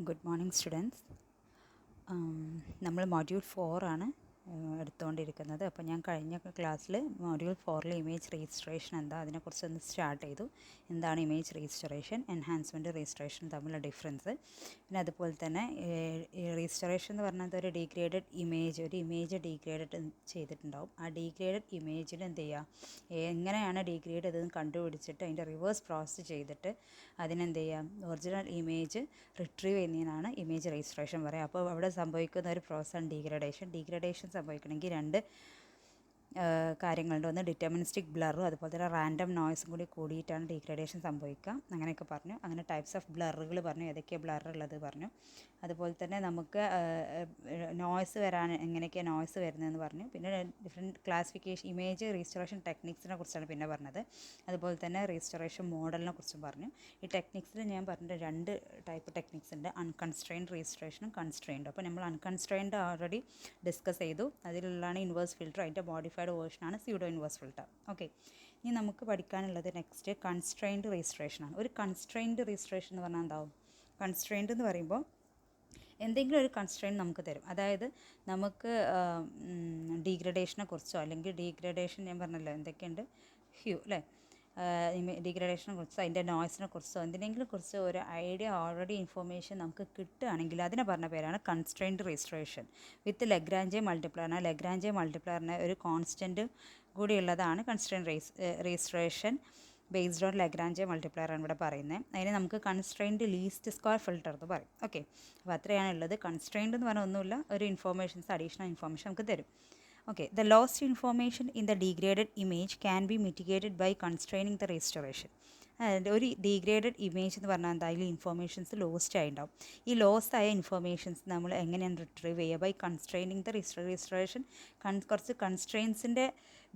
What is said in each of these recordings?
Good morning, students. നമ്മൾ module 4 ആണ് എടുത്തുകൊണ്ടിരിക്കുന്നത്. അപ്പോൾ ഞാൻ കഴിഞ്ഞ ക്ലാസ്സിൽ മൊഡ്യൂൾ 4 ഇമേജ് രജിസ്ട്രേഷൻ എന്താ അതിനെക്കുറിച്ചൊന്ന് സ്റ്റാർട്ട് ചെയ്തു. എന്താണ് ഇമേജ് രജിസ്ട്രേഷൻ, എൻഹാൻസ്മെൻറ്റ് രജിസ്ട്രേഷൻ തമ്മിലുള്ള ഡിഫറൻസ്. പിന്നെ അതുപോലെ തന്നെ രജിസ്ട്രേഷൻ എന്ന് പറഞ്ഞാൽ ഒരു ഡീഗ്രേഡഡ് ഇമേജ്, ഒരു ഇമേജ് ഡീഗ്രേഡഡ് ചെയ്തിട്ടുണ്ടാവും. ആ ഡീഗ്രേഡഡ് ഇമേജിൽ എന്ത് ചെയ്യുക, എങ്ങനെയാണ് ഡീഗ്രേഡ് ചെയ്തതെന്ന് കണ്ടുപിടിച്ചിട്ട് അതിൻ്റെ റിവേഴ്സ് പ്രോസസ്സ് ചെയ്തിട്ട് അതിനെന്ത് ചെയ്യാം, ഒറിജിനൽ ഇമേജ് റിട്രീവ് ചെയ്യുന്നതിനാണ് ഇമേജ് രജിസ്ട്രേഷൻ പറയുക. അപ്പോൾ അവിടെ സംഭവിക്കുന്ന ഒരു പ്രോസസ്സാണ് ഡീഗ്രഡേഷൻ സംഭവിക്കണമെങ്കിൽ രണ്ട് കാര്യങ്ങളുണ്ട്. ഒന്ന് ഡിറ്റർമിനിസ്റ്റിക് ബ്ലറും അതുപോലെ തന്നെ റാൻഡം നോയ്സും കൂടിയിട്ടാണ് ഡീഗ്രഡേഷൻ സംഭവിക്കുക. അങ്ങനെയൊക്കെ പറഞ്ഞു. അങ്ങനെ ടൈപ്സ് ഓഫ് ബ്ലറുകൾ പറഞ്ഞു, ഏതൊക്കെയാണ് ബ്ലർ ഉള്ളത് പറഞ്ഞു. അതുപോലെ തന്നെ നമുക്ക് നോയ്സ് വരാൻ എങ്ങനെയൊക്കെയാണ് നോയ്സ് വരുന്നതെന്ന് പറഞ്ഞു. പിന്നെ ഡിഫറെൻറ്റ് ക്ലാസിഫിക്കേഷൻ ഇമേജ് രജിസ്ട്രേഷൻ ടെക്നിക്സിനെ കുറിച്ചാണ് പിന്നെ പറഞ്ഞത്. അതുപോലെ തന്നെ രജിസ്ട്രേഷൻ മോഡലിനെ കുറിച്ചും പറഞ്ഞു. ഈ ടെക്നിക്സിൽ ഞാൻ പറഞ്ഞ രണ്ട് ടൈപ്പ് ടെക്നിക്സ് ഉണ്ട്, അൺകൺസ്ട്രെയിൻഡ് രജിസ്ട്രേഷനും കൺസ്ട്രെയിൻഡ്. അപ്പോൾ നമ്മൾ അൺകൺസ്ട്രെയിൻഡ് ഓൾറെഡി ഡിസ്കസ് ചെയ്തു. അതിലുള്ളതാണ് ഇൻവേഴ്സ് ഫിൽറ്റർ, അതിൻ്റെ മോഡിഫൈഡ് വേർഷനാണ് സ്യൂഡോ ഇൻവേഴ്സ് ഫിൽറ്റർ. ഓക്കെ, ഇനി നമുക്ക് പഠിക്കാനുള്ളത് നെക്സ്റ്റ് കൺസ്ട്രെയിൻഡ് രജിസ്ട്രേഷനാണ്. ഒരു കൺസ്ട്രെയിൻഡ് രജിസ്ട്രേഷൻ എന്ന് പറഞ്ഞാൽ എന്താവും? കൺസ്ട്രെയിൻഡ് എന്ന് പറയുമ്പോൾ എന്തെങ്കിലും ഒരു കൺസ്ട്രെയിൻറ്റ് നമുക്ക് തരും. അതായത് നമുക്ക് ഡീഗ്രഡേഷനെ കുറിച്ചോ അല്ലെങ്കിൽ ഡീഗ്രഡേഷൻ ഞാൻ പറഞ്ഞല്ലോ എന്തൊക്കെയുണ്ട്, ഹ്യൂ അല്ലേ, ഡീഗ്രഡേഷനെ കുറിച്ചോ അതിൻ്റെ നോയ്സിനെ കുറിച്ചോ എന്തിനെങ്കിലും കുറിച്ച് ഒരു ഐഡിയ ഓൾറെഡി ഇൻഫോർമേഷൻ നമുക്ക് കിട്ടുകയാണെങ്കിൽ അതിനെ പറഞ്ഞ പേരാണ് കൺസ്ട്രെയിൻഡ് രജിസ്ട്രേഷൻ വിത്ത് ലഗ്രാഞ്ച് മൾട്ടിപ്ലയറിന്. ലഗ്രാഞ്ച് മൾട്ടിപ്ലയറിന് ഒരു കോൺസ്റ്റൻറ്റ് കൂടിയുള്ളതാണ് constrained registration based on Lagrange multiplier ആണ് ഇവിടെ പറയുന്നത്. അതിന് നമുക്ക് കൺസ്ട്രെയിൻഡ് ലീസ്റ്റ് സ്ക്വയർ ഫിൽറ്റർ എന്ന് പറയും. ഓക്കെ, അപ്പോൾ അത്രയാണ് ഉള്ളത്. കൺസ്ട്രെയിൻഡ് എന്ന് പറഞ്ഞാൽ ഒന്നുമില്ല, ഒരു ഇൻഫോർമേഷൻസ് അഡീഷണൽ ഇൻഫോർമേഷൻ നമുക്ക് തരും. Okay, the lost information in the degraded image can be mitigated by constraining the restoration. അതായത് ഒരു ഡീഗ്രേഡഡ് ഇമേജ് എന്ന് പറഞ്ഞാൽ എന്തായാലും ഇൻഫോർമേഷൻസ് ലോസ്റ്റ് ആയിട്ടുണ്ടാവും. ഈ ലോസ്റ്റ് ആയ ഇൻഫോർമേഷൻസ് നമ്മൾ എങ്ങനെയാണ് റിട്രീവ് ചെയ്യുക? By constraining the registration. കുറച്ച് കൺസ്ട്രെയിൻസിൻ്റെ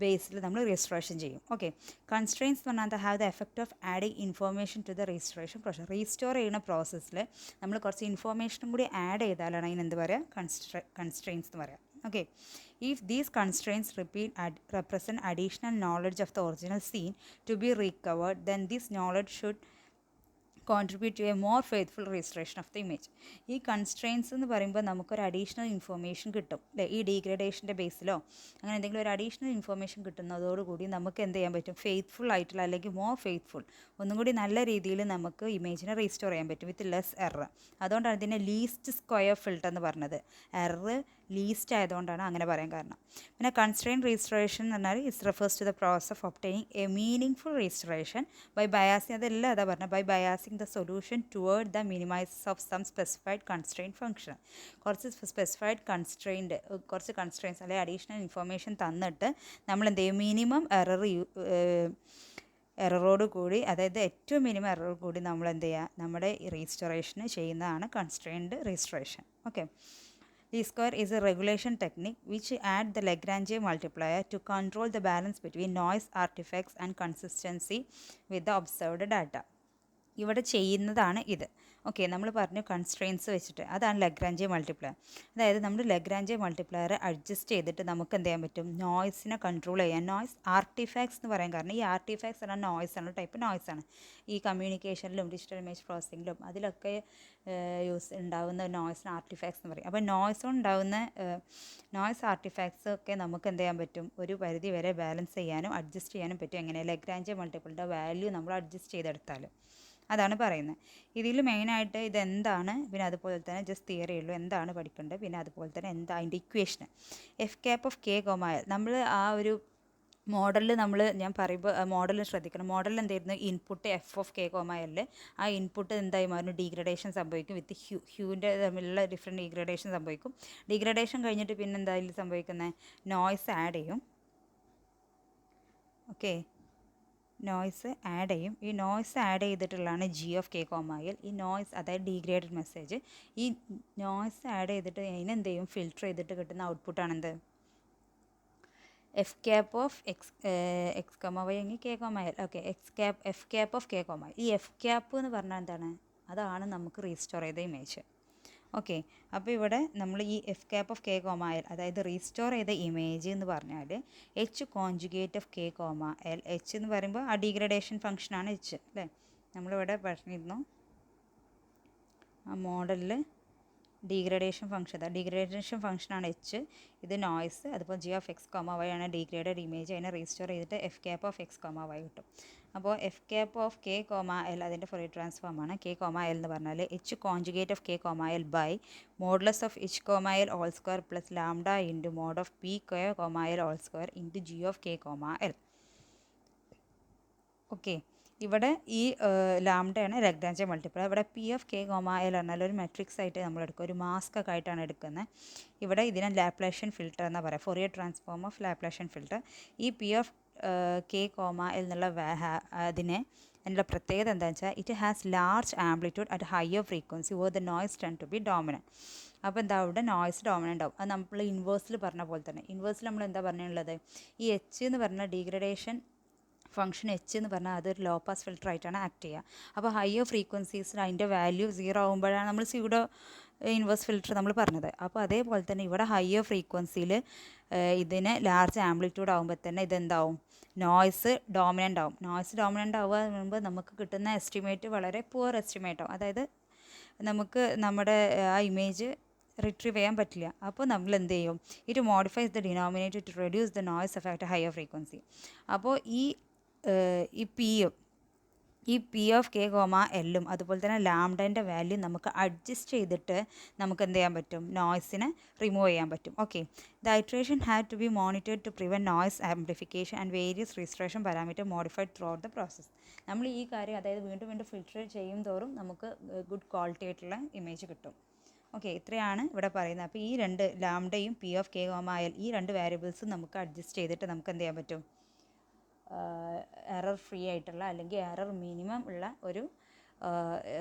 ബേസിൽ നമ്മൾ രജിസ്ട്രേഷൻ ചെയ്യും. ഓക്കെ, കൺസ്ട്രെയിൻസ് എന്ന് പറഞ്ഞാൽ have the effect of adding information to the registration process. Restore ചെയ്യുന്ന പ്രോസസ്സിൽ നമ്മൾ കുറച്ച് ഇൻഫോർമേഷനും കൂടി ആഡ് ചെയ്താലാണ് അതിന് എന്ത് പറയുക, കൺസ്ട്രെയിൻസ് എന്ന് പറയാം. Okay, if these constraints represent additional knowledge of the original scene to be recovered, then this knowledge should contribute to a more faithful restoration of the image. ഈ കൺസ്ട്രെയിൻസ് എന്ന് പറയുമ്പോൾ നമുക്കൊരു അഡീഷണൽ ഇൻഫോർമേഷൻ കിട്ടും അല്ലേ, ഈ ഡീഗ്രഡേഷൻ്റെ ബേസിലോ അങ്ങനെ എന്തെങ്കിലും ഒരു അഡീഷണൽ ഇൻഫോർമേഷൻ കിട്ടുന്നതോടുകൂടി നമുക്ക് എന്ത് ചെയ്യാൻ പറ്റും, ഫെയ്ത്ത്ഫുൾ ആയിട്ടുള്ള അല്ലെങ്കിൽ മോർ ഫെയ്ത്ത്ഫുൾ, ഒന്നും കൂടി നല്ല രീതിയിൽ നമുക്ക് ഇമേജിനെ റീസ്റ്റോർ ചെയ്യാൻ പറ്റും വിത്ത് ലെസ് എറർ. അതുകൊണ്ടാണ് ഇതിനെ ലീസ്റ്റ് സ്ക്വയർ ഫിൽറ്റർ എന്ന് പറഞ്ഞത്. എറർ ലീസ്റ്റ് ആയതുകൊണ്ടാണ് അങ്ങനെ പറയാൻ കാരണം. പിന്നെ കൺസ്ട്രെയിൻഡ് രജിസ്ട്രേഷൻ എന്ന് പറഞ്ഞാൽ it's refers to the process of obtaining a meaning registration by biasing. അതെല്ലാം അതാ പറഞ്ഞത്, by biasing the solution toward the minimise of some specified constraint function. കുറച്ച് സ്പെസിഫൈഡ് കുറച്ച് കൺസ്ട്രെയിൻസ് അല്ലെങ്കിൽ അഡീഷണൽ ഇൻഫോർമേഷൻ തന്നിട്ട് നമ്മൾ എന്ത് ചെയ്യും, മിനിമം എററോട് കൂടി, അതായത് ഏറ്റവും മിനിമം എററോട് കൂടി നമ്മൾ എന്ത് ചെയ്യുക, നമ്മുടെ റീസ്റ്റോറേഷന് ചെയ്യുന്നതാണ് constrained registration. Okay, Least-square is a regulation technique which adds the Lagrange multiplier to control the balance between noise, artifacts and consistency with the observed data. ഇവിടെ ചെയ്യുന്നതാണ് ഇത്. ഓക്കെ, നമ്മൾ പറഞ്ഞു കൺസ്ട്രെയിൻസ് വെച്ചിട്ട്, അതാണ് ലഗ്രാഞ്ച് മൾട്ടിപ്ലയർ. അതായത് നമ്മൾ ലഗ്രാഞ്ച് മൾട്ടിപ്ലയർ അഡ്ജസ്റ്റ് ചെയ്തിട്ട് നമുക്ക് എന്ത് ചെയ്യാൻ പറ്റും, നോയ്സിനെ കൺട്രോൾ ചെയ്യാൻ. നോയ്സ് ആർട്ടിഫാക്ട്സ് എന്ന് പറയാൻ കാരണം ഈ ആർട്ടിഫാക്ട്സ് എന്ന നോയ്സാണ്, ടൈപ്പ് നോയ്സാണ്. ഈ കമ്മ്യൂണിക്കേഷനിലും ഡിജിറ്റൽ ഇമേജ് പ്രോസസ്സിങ്ങിലും അതിലൊക്കെ ഉണ്ടാകുന്ന നോയ്സിന് ആർട്ടിഫാക്ട്സ് എന്ന് പറയും. അപ്പോൾ നോയ്സ് ആർട്ടിഫാക്ട്സ് ഒക്കെ നമുക്ക് എന്ത് ചെയ്യാൻ പറ്റും, ഒരു പരിധി വരെ ബാലൻസ് ചെയ്യാനും അഡ്ജസ്റ്റ് ചെയ്യാനും പറ്റും. എങ്ങനെ? ലഗ്രാഞ്ച് മൾട്ടിപ്പിളിൻ്റെ വാല്യൂ നമ്മൾ അഡ്ജസ്റ്റ് ചെയ്തെടുത്താൽ. അതാണ് പറയുന്നത്. ഇതിൽ മെയിനായിട്ട് ഇതെന്താണ്, പിന്നെ അതുപോലെ തന്നെ ജസ്റ്റ് തിയറി ഉള്ളൂ, എന്താണ് പഠിക്കേണ്ടത്, പിന്നെ അതുപോലെ തന്നെ എന്താ അതിൻ്റെ equation. F cap of k കോമായാൽ നമ്മൾ ആ ഒരു മോഡലിൽ ഞാൻ പറയുമ്പോൾ മോഡലിൽ ശ്രദ്ധിക്കണം. മോഡലിൽ എന്തായിരുന്നു, ഇൻപുട്ട് എഫ് ഓഫ് കെ കോമായല്ലേ, ആ ഇൻപുട്ട് എന്തായി മാറും, ഡീഗ്രഡേഷൻ സംഭവിക്കും. വിത്ത് ഹ്യൂവിൻ്റെ തമ്മിലുള്ള ഡിഫറെൻറ്റ് ഡീഗ്രഡേഷൻ സംഭവിക്കും. ഡീഗ്രഡേഷൻ കഴിഞ്ഞിട്ട് പിന്നെ എന്തായാലും സംഭവിക്കുന്നത്, നോയ്സ് ആഡ് ചെയ്യും. ഓക്കെ, നോയ്സ് ആഡ് ചെയ്യും. ഈ നോയ്സ് ആഡ് ചെയ്തിട്ടുള്ളതാണ് ജി ഓഫ് കെ കോമായിൽ. ഈ നോയ്സ് അതായത് ഡീഗ്രേഡഡ് മെസ്സേജ്, ഈ നോയ്സ് ആഡ് ചെയ്തിട്ട് അതിനെന്ത് ചെയ്യും, ഫിൽറ്റർ ചെയ്തിട്ട് കിട്ടുന്ന ഔട്ട്പുട്ടാണെന്ത്, f cap of X comma എങ്കിൽ കെ കോമായിൽ. Okay, f cap of k കോമായിൽ. ഈ എഫ് ക്യാപ്പ് എന്ന് പറഞ്ഞാൽ എന്താണ്, അതാണ് നമുക്ക് റീസ്റ്റോർ ചെയ്ത ഇമേജ്. ഓക്കെ, അപ്പോൾ ഇവിടെ നമ്മൾ ഈ എഫ് ക്യാപ്പ് ഓഫ് കെ കോമായൽ, അതായത് റീസ്റ്റോർ ചെയ്ത ഇമേജ് എന്ന് പറഞ്ഞാൽ H conjugate of K comma L. H എന്ന് പറയുമ്പോൾ ആ ഡീഗ്രഡേഷൻ ഫംഗ്ഷനാണ് എച്ച് അല്ലേ, നമ്മളിവിടെ പറഞ്ഞിരുന്നു. ആ മോഡലിൽ ഡീഗ്രഡേഷൻ ഫംഗ്ഷൻ ഫംഗ്ഷനാണ് എച്ച്, ഇത് നോയ്സ്. അതുപോലെ G of X comma Y ആണ് ഡീഗ്രേഡഡ് ഇമേജ്. അതിനെ റീസ്റ്റോർ ചെയ്തിട്ട് F cap of X comma Y കിട്ടും. അപ്പോൾ F cap of K comma L അതിൻ്റെ ഫൊറിയർ ട്രാൻസ്ഫോമാണ്. കെ കോമ എൽ എന്ന് പറഞ്ഞാൽ H conjugate of K comma L by modulus of H comma L whole square plus lambda into mod of P K comma L whole square into g of K comma L. Okay, ഇവിടെ ഈ ലാംഡയാണ് Lagrange multiplier. ഇവിടെ P of K comma L പറഞ്ഞാൽ ഒരു matrix ആയിട്ട് നമ്മൾ എടുക്കുക, ഒരു mask ഒക്കെ ആയിട്ടാണ് എടുക്കുന്നത്. ഇവിടെ ഇതിനെ ലാപ്ലേഷ്യൻ ഫിൽട്ടർ എന്ന് പറയാം, Fourier transform of Laplacian filter. ഈ p of K comma l എന്നുള്ള അതിനുള്ള പ്രത്യേകത എന്താണെന്ന് വെച്ചാൽ it has large amplitude at higher frequency or the noise tend to be dominant. അപ്പോൾ എന്താ അവിടെ നോയ്സ് ഡോമിനൻ്റ് ആവും. അത് നമ്മൾ ഇൻവേഴ്സിൽ പറഞ്ഞ പോലെ തന്നെ. ഇൻവേഴ്സിൽ നമ്മൾ എന്താ പറഞ്ഞുള്ളത്, ഈ എച്ച് എന്ന് പറഞ്ഞ ഡീഗ്രഡേഷൻ ഫംഗ്ഷൻ എച്ച് എന്ന് പറഞ്ഞാൽ അതൊരു ലോ പാസ് ഫിൽട്ടർ ആയിട്ടാണ് ആക്ട് ചെയ്യുക. അപ്പോൾ ഹയർ ഫ്രീക്വൻസീസിൽ അതിൻ്റെ വാല്യൂ 0 ആകുമ്പോഴാണ് നമ്മൾ സ്യൂഡോ ഇൻവേഴ്സ് ഫിൽട്ടർ നമ്മൾ പറഞ്ഞത്. അപ്പോൾ അതേപോലെ തന്നെ ഇവിടെ ഹയർ ഫ്രീക്വൻസിയിൽ ഇതിന് ലാർജ് ആംപ്ലിറ്റ്യൂഡ് ആകുമ്പോൾ തന്നെ ഇതെന്താവും, നോയ്സ് ഡോമിനൻ്റ് ആവും. നോയ്സ് ഡോമിനൻ്റ് ആവുക പറയുമ്പോൾ നമുക്ക് കിട്ടുന്ന എസ്റ്റിമേറ്റ് വളരെ പുവർ എസ്റ്റിമേറ്റ് ആവും. അതായത് നമുക്ക് നമ്മുടെ ആ ഇമേജ് റിട്രീവ് ചെയ്യാൻ പറ്റില്ല. അപ്പോൾ നമ്മൾ എന്ത് ചെയ്യും, it modifies the denominator to reduce the noise effect higher frequency. അപ്പോൾ ഈ പി ഓഫ് കെ കോമ എല്ലും അതുപോലെ തന്നെ ലാംഡൻ്റെ വാല്യൂ നമുക്ക് അഡ്ജസ്റ്റ് ചെയ്തിട്ട് നമുക്ക് എന്ത് ചെയ്യാൻ പറ്റും, നോയ്സിനെ റിമൂവ് ചെയ്യാൻ പറ്റും. Okay, the iteration had to be monitored to prevent noise amplification and various restoration parameter modified throughout the process. നമ്മൾ ഈ കാര്യം അതായത് വീണ്ടും ഫിൽട്ടർ ചെയ്യും തോറും നമുക്ക് ഗുഡ് ക്വാളിറ്റി ആയിട്ടുള്ള ഇമേജ് കിട്ടും. ഓക്കെ, ഇത്രയാണ് ഇവിടെ പറയുന്നത്. അപ്പോൾ ഈ രണ്ട് ലാംഡയും p of K comma l ഈ രണ്ട് വേരിയബിൾസും നമുക്ക് അഡ്ജസ്റ്റ് ചെയ്തിട്ട് നമുക്ക് എന്ത് ചെയ്യാൻ പറ്റും, എറർ ഫ്രീ ആയിട്ടുള്ള അല്ലെങ്കിൽ എറർ മിനിമം ഉള്ള ഒരു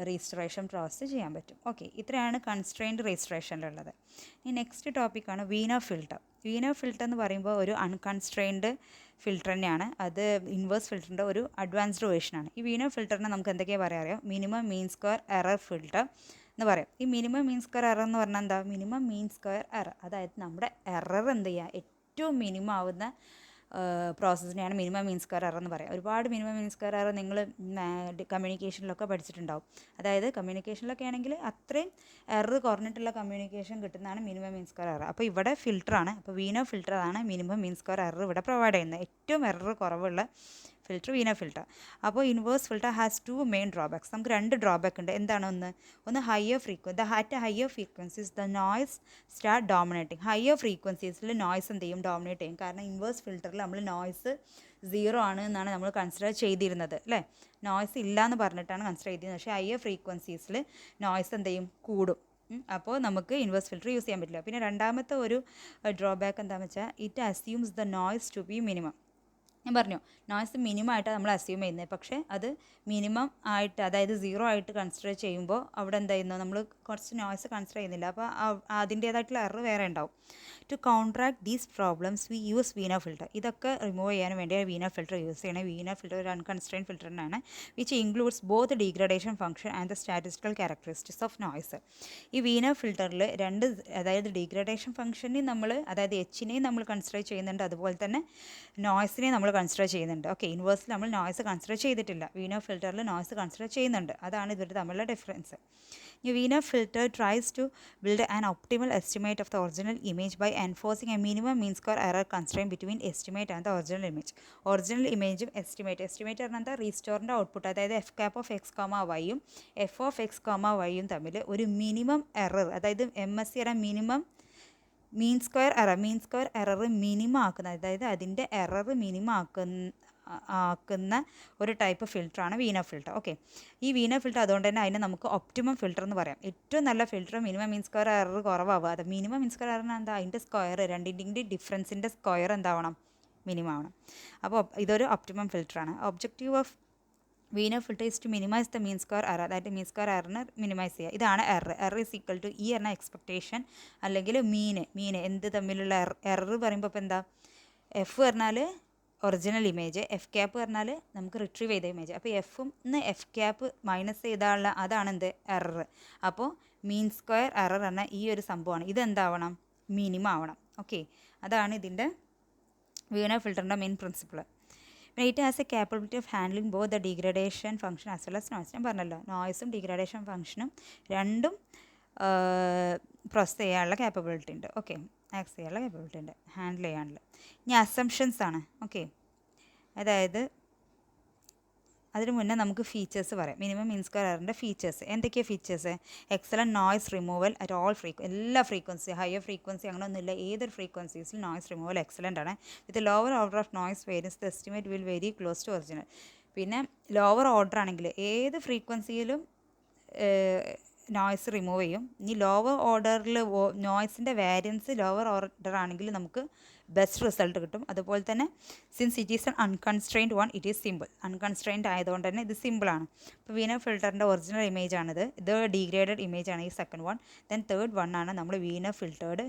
റീസ്റ്റോറേഷൻ പ്രോസസ്സ് ചെയ്യാൻ പറ്റും. ഓക്കെ, ഇത്രയാണ് കൺസ്ട്രെയിൻഡ് റീസ്റ്റോറേഷനിലുള്ളത്. ഇനി നെക്സ്റ്റ് ടോപ്പിക്കാണ് വീനർ ഫിൽട്ടർ. വീനർ ഫിൽട്ടർ എന്ന് പറയുമ്പോൾ ഒരു അൺകൺസ്ട്രെയിൻഡ് ഫിൽട്ടർ തന്നെയാണ്. അത് ഇൻവേഴ്സ് ഫിൽറ്ററിൻ്റെ ഒരു അഡ്വാൻസ്ഡ് വേർഷനാണ്. ഈ വീനർ ഫിൽട്ടറിനെ നമുക്ക് എന്തൊക്കെയാണ് പറയാൻ അറിയാം, minimum mean square error filter എന്ന് പറയാം. ഈ മിനിമം മീൻ സ്ക്വയർ എറർ എന്ന് പറഞ്ഞാൽ എന്താ, മിനിമം മീൻ സ്ക്വയർ എറർ, അതായത് നമ്മുടെ എറർ എന്ത് ചെയ്യുക, ഏറ്റവും മിനിമം ആവുന്ന പ്രോസസ്സിനെയാണ് മിനിമം മീൻ സ്ക്വയർ എറർ എന്ന് പറയുക. ഒരുപാട് മിനിമം മീൻ സ്ക്വയർ എറർ നിങ്ങൾ കമ്മ്യൂണിക്കേഷനിലൊക്കെ പഠിച്ചിട്ടുണ്ടാവും. അതായത് കമ്മ്യൂണിക്കേഷനിലൊക്കെ ആണെങ്കിൽ അത്രയും എറർ കുറഞ്ഞിട്ടുള്ള കമ്മ്യൂണിക്കേഷൻ കിട്ടുന്നതാണ് മിനിമം മീൻ സ്ക്വയർ എറർ. അപ്പോൾ ഇവിടെ ഫിൽറ്ററാണ്, അപ്പോൾ വീനർ ഫിൽറ്ററാണ് മിനിമം മീൻ സ്ക്വയർ എറർ ഇവിടെ പ്രൊവൈഡ് ചെയ്യുന്നത്. ഏറ്റവും എറർ കുറവുള്ള ഫിൽറ്റർ വീനർ ഫിൽറ്റർ. അപ്പോൾ inverse filter has 2 main drawbacks. നമുക്ക് 2 ഡ്രോബാക്ക് ഉണ്ട്. എന്താണ് ഒന്ന് higher frequencies the noise start dominating. ഹയർ ഫ്രീക്വൻസീസിൽ നോയ്സ് എന്ത് ചെയ്യും, ഡോമിനേറ്റ് ചെയ്യും. കാരണം ഇൻവേഴ്സ് ഫിൽറ്ററിൽ നമ്മൾ നോയ്സ് 0 ആണ് എന്നാണ് നമ്മൾ കൺസിഡർ ചെയ്തിരുന്നത് അല്ലേ, നോയ്സ് ഇല്ല എന്ന് പറഞ്ഞിട്ടാണ് കൺസിഡർ ചെയ്തിരുന്നത്. പക്ഷേ ഹയർ ഫ്രീക്വൻസീസിൽ നോയ്സ് എന്ത് ചെയ്യും, കൂടും. അപ്പോൾ നമുക്ക് ഇൻവേഴ്സ് ഫിൽറ്റർ യൂസ് ചെയ്യാൻ പറ്റില്ല. പിന്നെ രണ്ടാമത്തെ ഒരു ഡ്രോബാക്ക് എന്താണെന്ന് വെച്ചാൽ it assumes the noise to be minimum. ഞാൻ പറഞ്ഞു നോയ്സ് മിനിമം ആയിട്ടാണ് നമ്മൾ അസ്യൂം ചെയ്യുന്നത്. പക്ഷേ അത് മിനിമം ആയിട്ട് അതായത് 0 ആയിട്ട് കൺസിഡർ ചെയ്യുമ്പോൾ അവിടെ എന്താ ചെയ്യുന്നത്, നമ്മൾ കുറച്ച് നോയ്സ് കൺസിഡർ ചെയ്യുന്നില്ല. അപ്പോൾ അതിൻ്റേതായിട്ടുള്ള എറർ വേറെ ഉണ്ടാവും. To counteract these problems we use Wiener filter. ഇതൊക്കെ റിമൂവ് ചെയ്യാൻ വേണ്ടി വീനർ ഫിൽറ്റർ യൂസ് ചെയ്യണം. വീനർ ഫിൽറ്റർ ഒരു അൺകൺസ്ട്രെയിൻഡ് ഫിൽറ്ററിനാണ്, which includes both degradation function and the statistical characteristics of noise. ഈ വീനർ ഫിൽറ്ററിൽ അതായത് ഡീഗ്രഡേഷൻ ഫംഗ്ഷനെയും നമ്മൾ അതായത് എച്ചിനെയും നമ്മൾ കൺസിഡർ ചെയ്യുന്നുണ്ട്, അതുപോലെ തന്നെ നോയ്സിനെയും നമ്മൾ കൺസിഡർ ചെയ്യുന്നുണ്ട്. ഓക്കെ, ഇൻവേഴ്സിൽ നമ്മൾ നോയ്സ് കൺസിഡർ ചെയ്തിട്ടില്ല, വീനർ ഫിൽറ്ററിൽ നോയ്സ് കൺസിഡർ ചെയ്യുന്നുണ്ട്. അതാണ് ഇവർ തമ്മിലുള്ള ഡിഫറൻസ്. ഈ Wiener filter tries to build an optimal estimate of the original image by enforcing a minimum mean square error constrain between estimate and the original image. Original ഇമേജും estimate പറഞ്ഞാൽ എന്താ, റീസ്റ്റോറിൻ്റെ output അതായത് F cap of X comma വൈയും f of X comma വൈയും തമ്മിൽ ഒരു minimum error, അതായത് MSE പറയാൻ minimum mean square error minimum ആക്കുന്ന, അതായത് അതിൻ്റെ എറർ മിനിമം ആക്കുന്ന ഒരു ടൈപ്പ് ഫിൽറ്ററാണ് വീനർ ഫിൽറ്റർ. ഓക്കെ, ഈ വീനർ ഫിൽറ്റർ അതുകൊണ്ട് തന്നെ അതിനെ നമുക്ക് ഒപ്റ്റിമം ഫിൽറ്റർ എന്ന് പറയാം. ഏറ്റവും നല്ല filter minimum mean square error കുറവാവുക. അത് മിനിമം മീൻ സ്ക്വയർ എറർ എന്താ, അതിൻ്റെ സ്ക്വയർ രണ്ടിൻ്റെ ഡിഫറൻസിൻ്റെ സ്ക്വയർ എന്താവണം, മിനിമം ആവണം. അപ്പോൾ ഇതൊരു ഒപ്റ്റിമം ഫിൽറ്ററാണ്. Objective of Wiener filter is to minimize the mean square error, അതായത് മീൻ സ്ക്വയർ എററിനെ മിനിമൈസ് ചെയ്യുക. ഇതാണ് എറർ ഈസ് ഈക്വൽ ടു ഈ എന്ന എക്സ്പെക്ടേഷൻ അല്ലെങ്കിൽ മീൻ എന്ത് തമ്മിലുള്ള എറർ പറയുമ്പോൾ ഇപ്പോൾ എന്താ, എഫ് പറഞ്ഞാൽ ഒറിജിനൽ ഇമേജ്, എഫ് ക്യാപ്പ് പറഞ്ഞാൽ നമുക്ക് റിട്രീവ് ചെയ്ത ഇമേജ്. അപ്പോൾ എഫും എഫ് ക്യാപ്പ് മൈനസ് ചെയ്താലുള്ള അതാണ് എന്ത്, എറർ. അപ്പോൾ മീൻ സ്ക്വയർ എറർ എന്ന ഈ ഒരു സംഭവമാണ്, ഇതെന്താവണം, മിനിമം ആവണം. ഓക്കെ, അതാണ് ഇതിൻ്റെ വീനർ ഫിൽറ്ററിൻ്റെ main principle. It has a capability of handling both the degradation function as well as noise. ഞാൻ പറഞ്ഞല്ലോ നോയ്സും ഡീഗ്രഡേഷൻ ഫംഗ്ഷനും രണ്ടും പ്രോസസ് ചെയ്യാനുള്ള കാപ്പബിലിറ്റി ഉണ്ട്. ഓക്കെ, ആക്സ് ചെയ്യാനുള്ള കാപ്പബിലിറ്റി ഉണ്ട്, ഹാൻഡിൽ ചെയ്യാനുള്ള. ഇനി അസംഷൻസ് ആണ്. ഓക്കെ, അതായത് അതിന് മുന്നേ നമുക്ക് ഫീച്ചേഴ്സ് പറയാം. മിനിമം മീൻ സ്ക്വയർ എററിൻ്റെ ഫീച്ചേഴ്സ് എന്തൊക്കെയാണ്? Features excellent noise removal at all എല്ലാ ഫ്രീക്വൻസി, ഹയർ ഫ്രീക്വൻസി അങ്ങനെയൊന്നുമില്ല, ഏതൊരു ഫ്രീക്വൻസീസിൽ നോയ്സ് റിമൂവൽ എക്സലൻ്റ് ആണ്. With lower order of noise variance the estimate will very close to original. പിന്നെ ലോവർ ഓർഡർ ആണെങ്കിൽ ഏത് ഫ്രീക്വൻസിയിലും നോയ്സ് റിമൂവ് ചെയ്യും. ഇനി ലോവർ ഓർഡറിൽ നോയ്സിൻ്റെ വേരിയൻസ് ലോവർ ഓർഡർ ആണെങ്കിൽ നമുക്ക് ബെസ്റ്റ് റിസൾട്ട് കിട്ടും. അതുപോലെ തന്നെ since it is N unconstrained one, it is simple. Unconstrained ആയതുകൊണ്ട് തന്നെ ഇത് സിമ്പിളാണ്. ഇപ്പോൾ വീനർ ഫിൽറ്ററിൻ്റെ ഒറിജിനൽ ഇമേജ് ആണിത്. ഇത് ഡീഗ്രേഡഡ് ഇമേജ് ആണ് ഈ second one. Then third one ആണ് നമ്മൾ വീനർ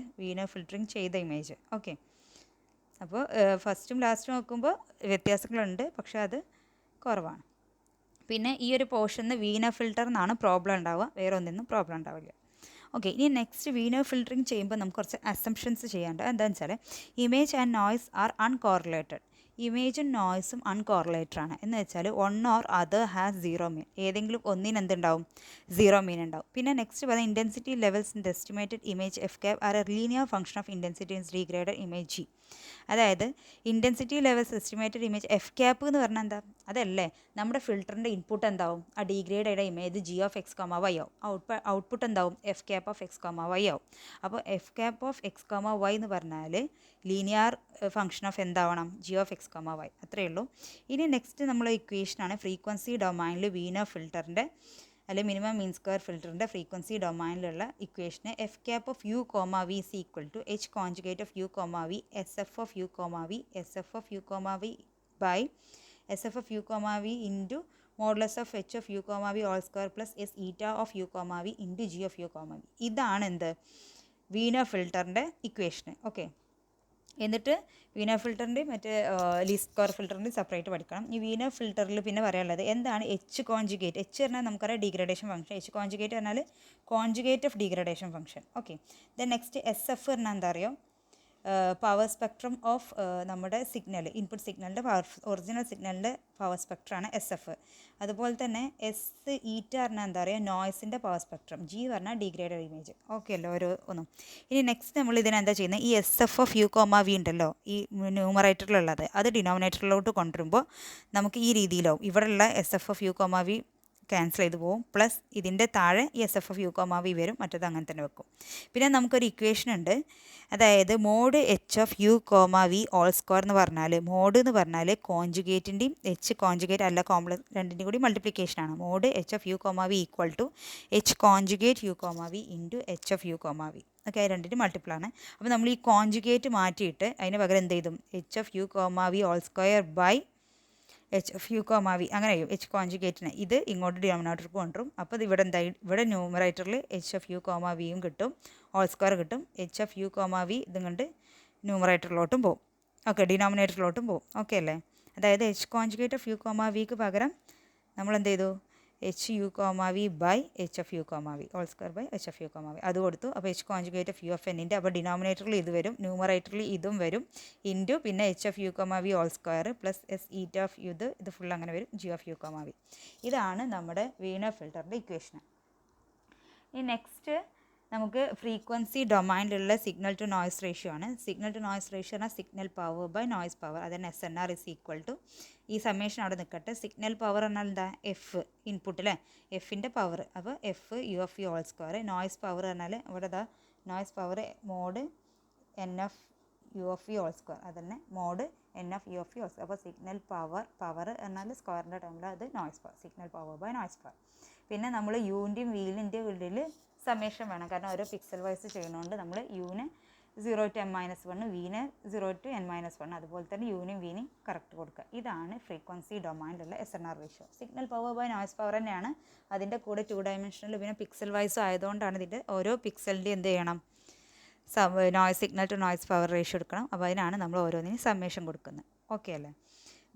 ഫിൽറ്ററിങ് ചെയ്ത ഇമേജ്. ഓക്കെ, അപ്പോൾ ഫസ്റ്റും ലാസ്റ്റും നോക്കുമ്പോൾ വ്യത്യാസങ്ങളുണ്ട്, പക്ഷേ അത് കുറവാണ്. പിന്നെ ഈ ഒരു പോർഷനിൽ വീനർ ഫിൽറ്റർ എന്നാണ് പ്രോബ്ലം ഉണ്ടാവുക, വേറെ ഒന്നിനും പ്രോബ്ലം ഉണ്ടാവില്ല. ഓക്കെ, ഇനി നെക്സ്റ്റ് വീനർ ഫിൽറ്ററിങ് ചെയ്യുമ്പോൾ നമുക്ക് കുറച്ച് അസംഷൻസ് ചെയ്യാണ്ട്. എന്താണെന്ന് വെച്ചാൽ image and noise are uncorrelated. ഇമേജും നോയ്സും അൺകോറിലേറ്റഡ് ആണ്. എന്ന് വെച്ചാൽ one or other has zero mean. ഏതെങ്കിലും ഒന്നിന് എന്തുണ്ടാവും? സീറോ മീൻ ഉണ്ടാവും. പിന്നെ നെക്സ്റ്റ് പറയുന്നത് intensity levels in the estimated image f cap are a linear function of intensity in degraded image g. അതായത് intensity levels estimated image f cap എന്ന് പറഞ്ഞാൽ എന്താ? അതല്ലേ നമ്മുടെ ഫിൽറ്ററിൻ്റെ ഇൻപുട്ട് എന്താവും? ആ degrade image g of X comma y ആവും. ഔട്ട്പുട്ട് എന്താവും? F cap of X comma y ആവും. അപ്പോൾ F cap of X comma y എന്ന് പറഞ്ഞാൽ ലീനിയർ ഫംഗ്ഷൻ ഓഫ് എന്താവണം? G of X comma y. അത്രയേ ഉള്ളൂ. ഇനി നെക്സ്റ്റ് നമ്മൾ ഇക്വേഷനാണ് ഫ്രീക്വൻസി ഡൊമൈനിൽ വീനർ ഫിൽറ്ററിൻ്റെ അല്ലെങ്കിൽ മിനിമം മീൻ സ്ക്വയർ ഫിൽറ്ററിൻ്റെ ഫ്രീക്വൻസി ഡൊമൈനിലുള്ള ഇക്വേഷന് f cap of U comma v is equal to h conjugate of U comma v s F of U comma v s F of U comma V by s F of U comma V into modulus of h of U comma we all square plus S eta of U comma V into g of U comma V. ഇതാണ് എന്ത്? Wiener ഫിൽറ്ററിൻ്റെ ഇക്വേഷന്. Okay, എന്നിട്ട് Wiener ഫിൽറ്ററിൻ്റെയും മറ്റേ least square ഫിൽറ്ററിൻ്റെയും separate പഠിക്കണം. ഈ Wiener ഫിൽറ്ററിൽ പിന്നെ പറയാനുള്ളത് എന്താണ് H conjugate. H പറഞ്ഞാൽ നമുക്കറിയാം ഡീഗ്രഡേഷൻ ഫംഗ്ഷൻ. എച്ച് കോൺജുഗേറ്റ് പറഞ്ഞാൽ conjugate of degradation function. Okay, then next s f പറഞ്ഞാൽ എന്താ അറിയോ? പവർ സ്പെക്ട്രം ഓഫ് നമ്മുടെ സിഗ്നൽ, ഇൻപുട്ട് സിഗ്നലിൻ്റെ ഒറിജിനൽ സിഗ്നലിൻ്റെ പവർ സ്പെക്ട്രമാണ് എസ് എഫ്. അതുപോലെ തന്നെ എസ് ഈറ്റ പറഞ്ഞാൽ എന്താ പറയുക? നോയ്സിൻ്റെ പവർ സ്പെക്ട്രം. ജി പറഞ്ഞാൽ ഡീഗ്രേഡഡ് ഇമേജ്. ഓക്കെ അല്ലോ ഒന്നും. ഇനി നെക്സ്റ്റ് നമ്മൾ ഇതിനെന്താ ചെയ്യുന്നത്? ഈ S F of U comma v ഉണ്ടല്ലോ, ഈ ന്യൂമറേറ്ററിലുള്ളത്, അത് ഡിനോമിനേറ്ററിലോട്ട് കൊണ്ടുവരുമ്പോൾ നമുക്ക് ഈ രീതിയിലാവും. ഇവിടെയുള്ള S F of U comma V cancel ചെയ്ത് പോകും. പ്ലസ് ഇതിൻ്റെ താഴെ ഈ S F of U comma V വരും, മറ്റത് അങ്ങനെ തന്നെ വെക്കും. പിന്നെ നമുക്കൊരു ഇക്വേഷൻ ഉണ്ട്, അതായത് mod H of U comma we all square എന്ന് പറഞ്ഞാൽ, മോഡ് എന്ന് പറഞ്ഞാൽ കോൺജുഗേറ്റിൻ്റെയും എച്ച് കോൺജുഗേറ്റ് അല്ല കോംപ്ലക്സ് രണ്ടിൻ്റെയും കൂടി മൾട്ടിപ്ലിക്കേഷനാണ്. Mod H of U comma V equal to H conjugate U comma V into H of U comma V. Okay, രണ്ടിൻ്റെ മൾട്ടിപ്പിളാണ്. അപ്പോൾ നമ്മൾ ഈ കോൺജുഗേറ്റ് മാറ്റിയിട്ട് അതിന് പകരം എന്ത് ചെയ്തും? H of U comma we all square by H of U comma V അങ്ങനെ ചെയ്യും. എച്ച് കോൺജുഗേറ്റിന് ഇത് ഇങ്ങോട്ട് ഡിനോമിനേറ്റർക്ക് കൊണ്ടുവരും. അപ്പോൾ ഇത് ഇവിടെ എന്തായി? ഇവിടെ ന്യൂമറേറ്ററിൽ എച്ച് ഓഫ് യു കോമ വിയും കിട്ടും, ഓൾ സ്ക്വയർ കിട്ടും. H of U comma V ഇതും കൊണ്ട് ന്യൂമറേറ്ററിലോട്ടും പോകും. ഓക്കെ, ഡിനോമിനേറ്ററിലോട്ടും പോകും. ഓക്കെ അല്ലേ? അതായത് H conjugate of U comma വിക്ക് പകരം നമ്മൾ എന്ത് ചെയ്തു? H U comma V by H of U comma we all square by H of U comma V അത് കൊടുത്തു. അപ്പോൾ H conjugate of U of എന്നിൻ്റെ അപ്പോൾ ഡിനോമിനേറ്ററിൽ ഇത് വരും, ന്യൂമറേറ്ററിൽ ഇതും വരും, ഇൻറ്റു പിന്നെ H of U comma we all square plus S eta of U ഇത് ഫുൾ അങ്ങനെ വരും, G of U comma V. ഇതാണ് നമ്മുടെ വീനർ ഫിൽറ്ററിൻ്റെ ഇക്വേഷൻ. ഈ നെക്സ്റ്റ് നമുക്ക് ഫ്രീക്വൻസി ഡൊമൈനിലുള്ള സിഗ്നൽ ടു നോയ്സ് റേഷ്യോ ആണ്. സിഗ്നൽ ടു നോയ്സ് റേഷ്യോ ആണ് signal power by noise power. അതന്നെ S N R is equal to, ഈ സമ്മേഷൻ അവിടെ നിൽക്കട്ടെ. സിഗ്നൽ പവർ എന്നാൽ എന്താ? എഫ് ഇൻപുട്ട് അല്ലേ, എഫിൻ്റെ പവർ. അപ്പോൾ F U F U whole square. Noise power പറഞ്ഞാൽ ഇവിടെ ഇതാ noise power mod N F U F U whole square. അതന്നെ mod N F U F U whole square. അപ്പോൾ സിഗ്നൽ പവർ എന്നാൽ സ്ക്വയറിൻ്റെ ടൈമിൽ അത് noise power, signal power by noise power. പിന്നെ നമ്മൾ യുവിൻ്റെയും വീലിൻ്റെയും ഉള്ളിൽ സമ്മേഷൻ വേണം, കാരണം ഓരോ പിക്സൽ വൈസ് ചെയ്യുന്നതുകൊണ്ട് നമ്മൾ യുവിന് 0 to n-1, വിന് 0 to n-1, അതുപോലെ തന്നെ യുവിനും വിനും കറക്റ്റ് കൊടുക്കുക. ഇതാണ് ഫ്രീക്വൻസി ഡൊമൈനിലുള്ള S N R ratio. Signal power by noise power തന്നെയാണ്, അതിൻ്റെ കൂടെ 2 ഡയമെൻഷനിൽ പിന്നെ പിക്സൽ വൈസ് ആയതുകൊണ്ടാണ് ഇതിൻ്റെ ഓരോ പിക്സലിൻ്റെ എന്ത് ചെയ്യണം? Noise signal to noise power ratio എടുക്കണം. അപ്പോൾ അതിനാണ് നമ്മൾ ഓരോന്നിനും സമ്മേഷൻ കൊടുക്കുന്നത്. ഓക്കെ അല്ലേ?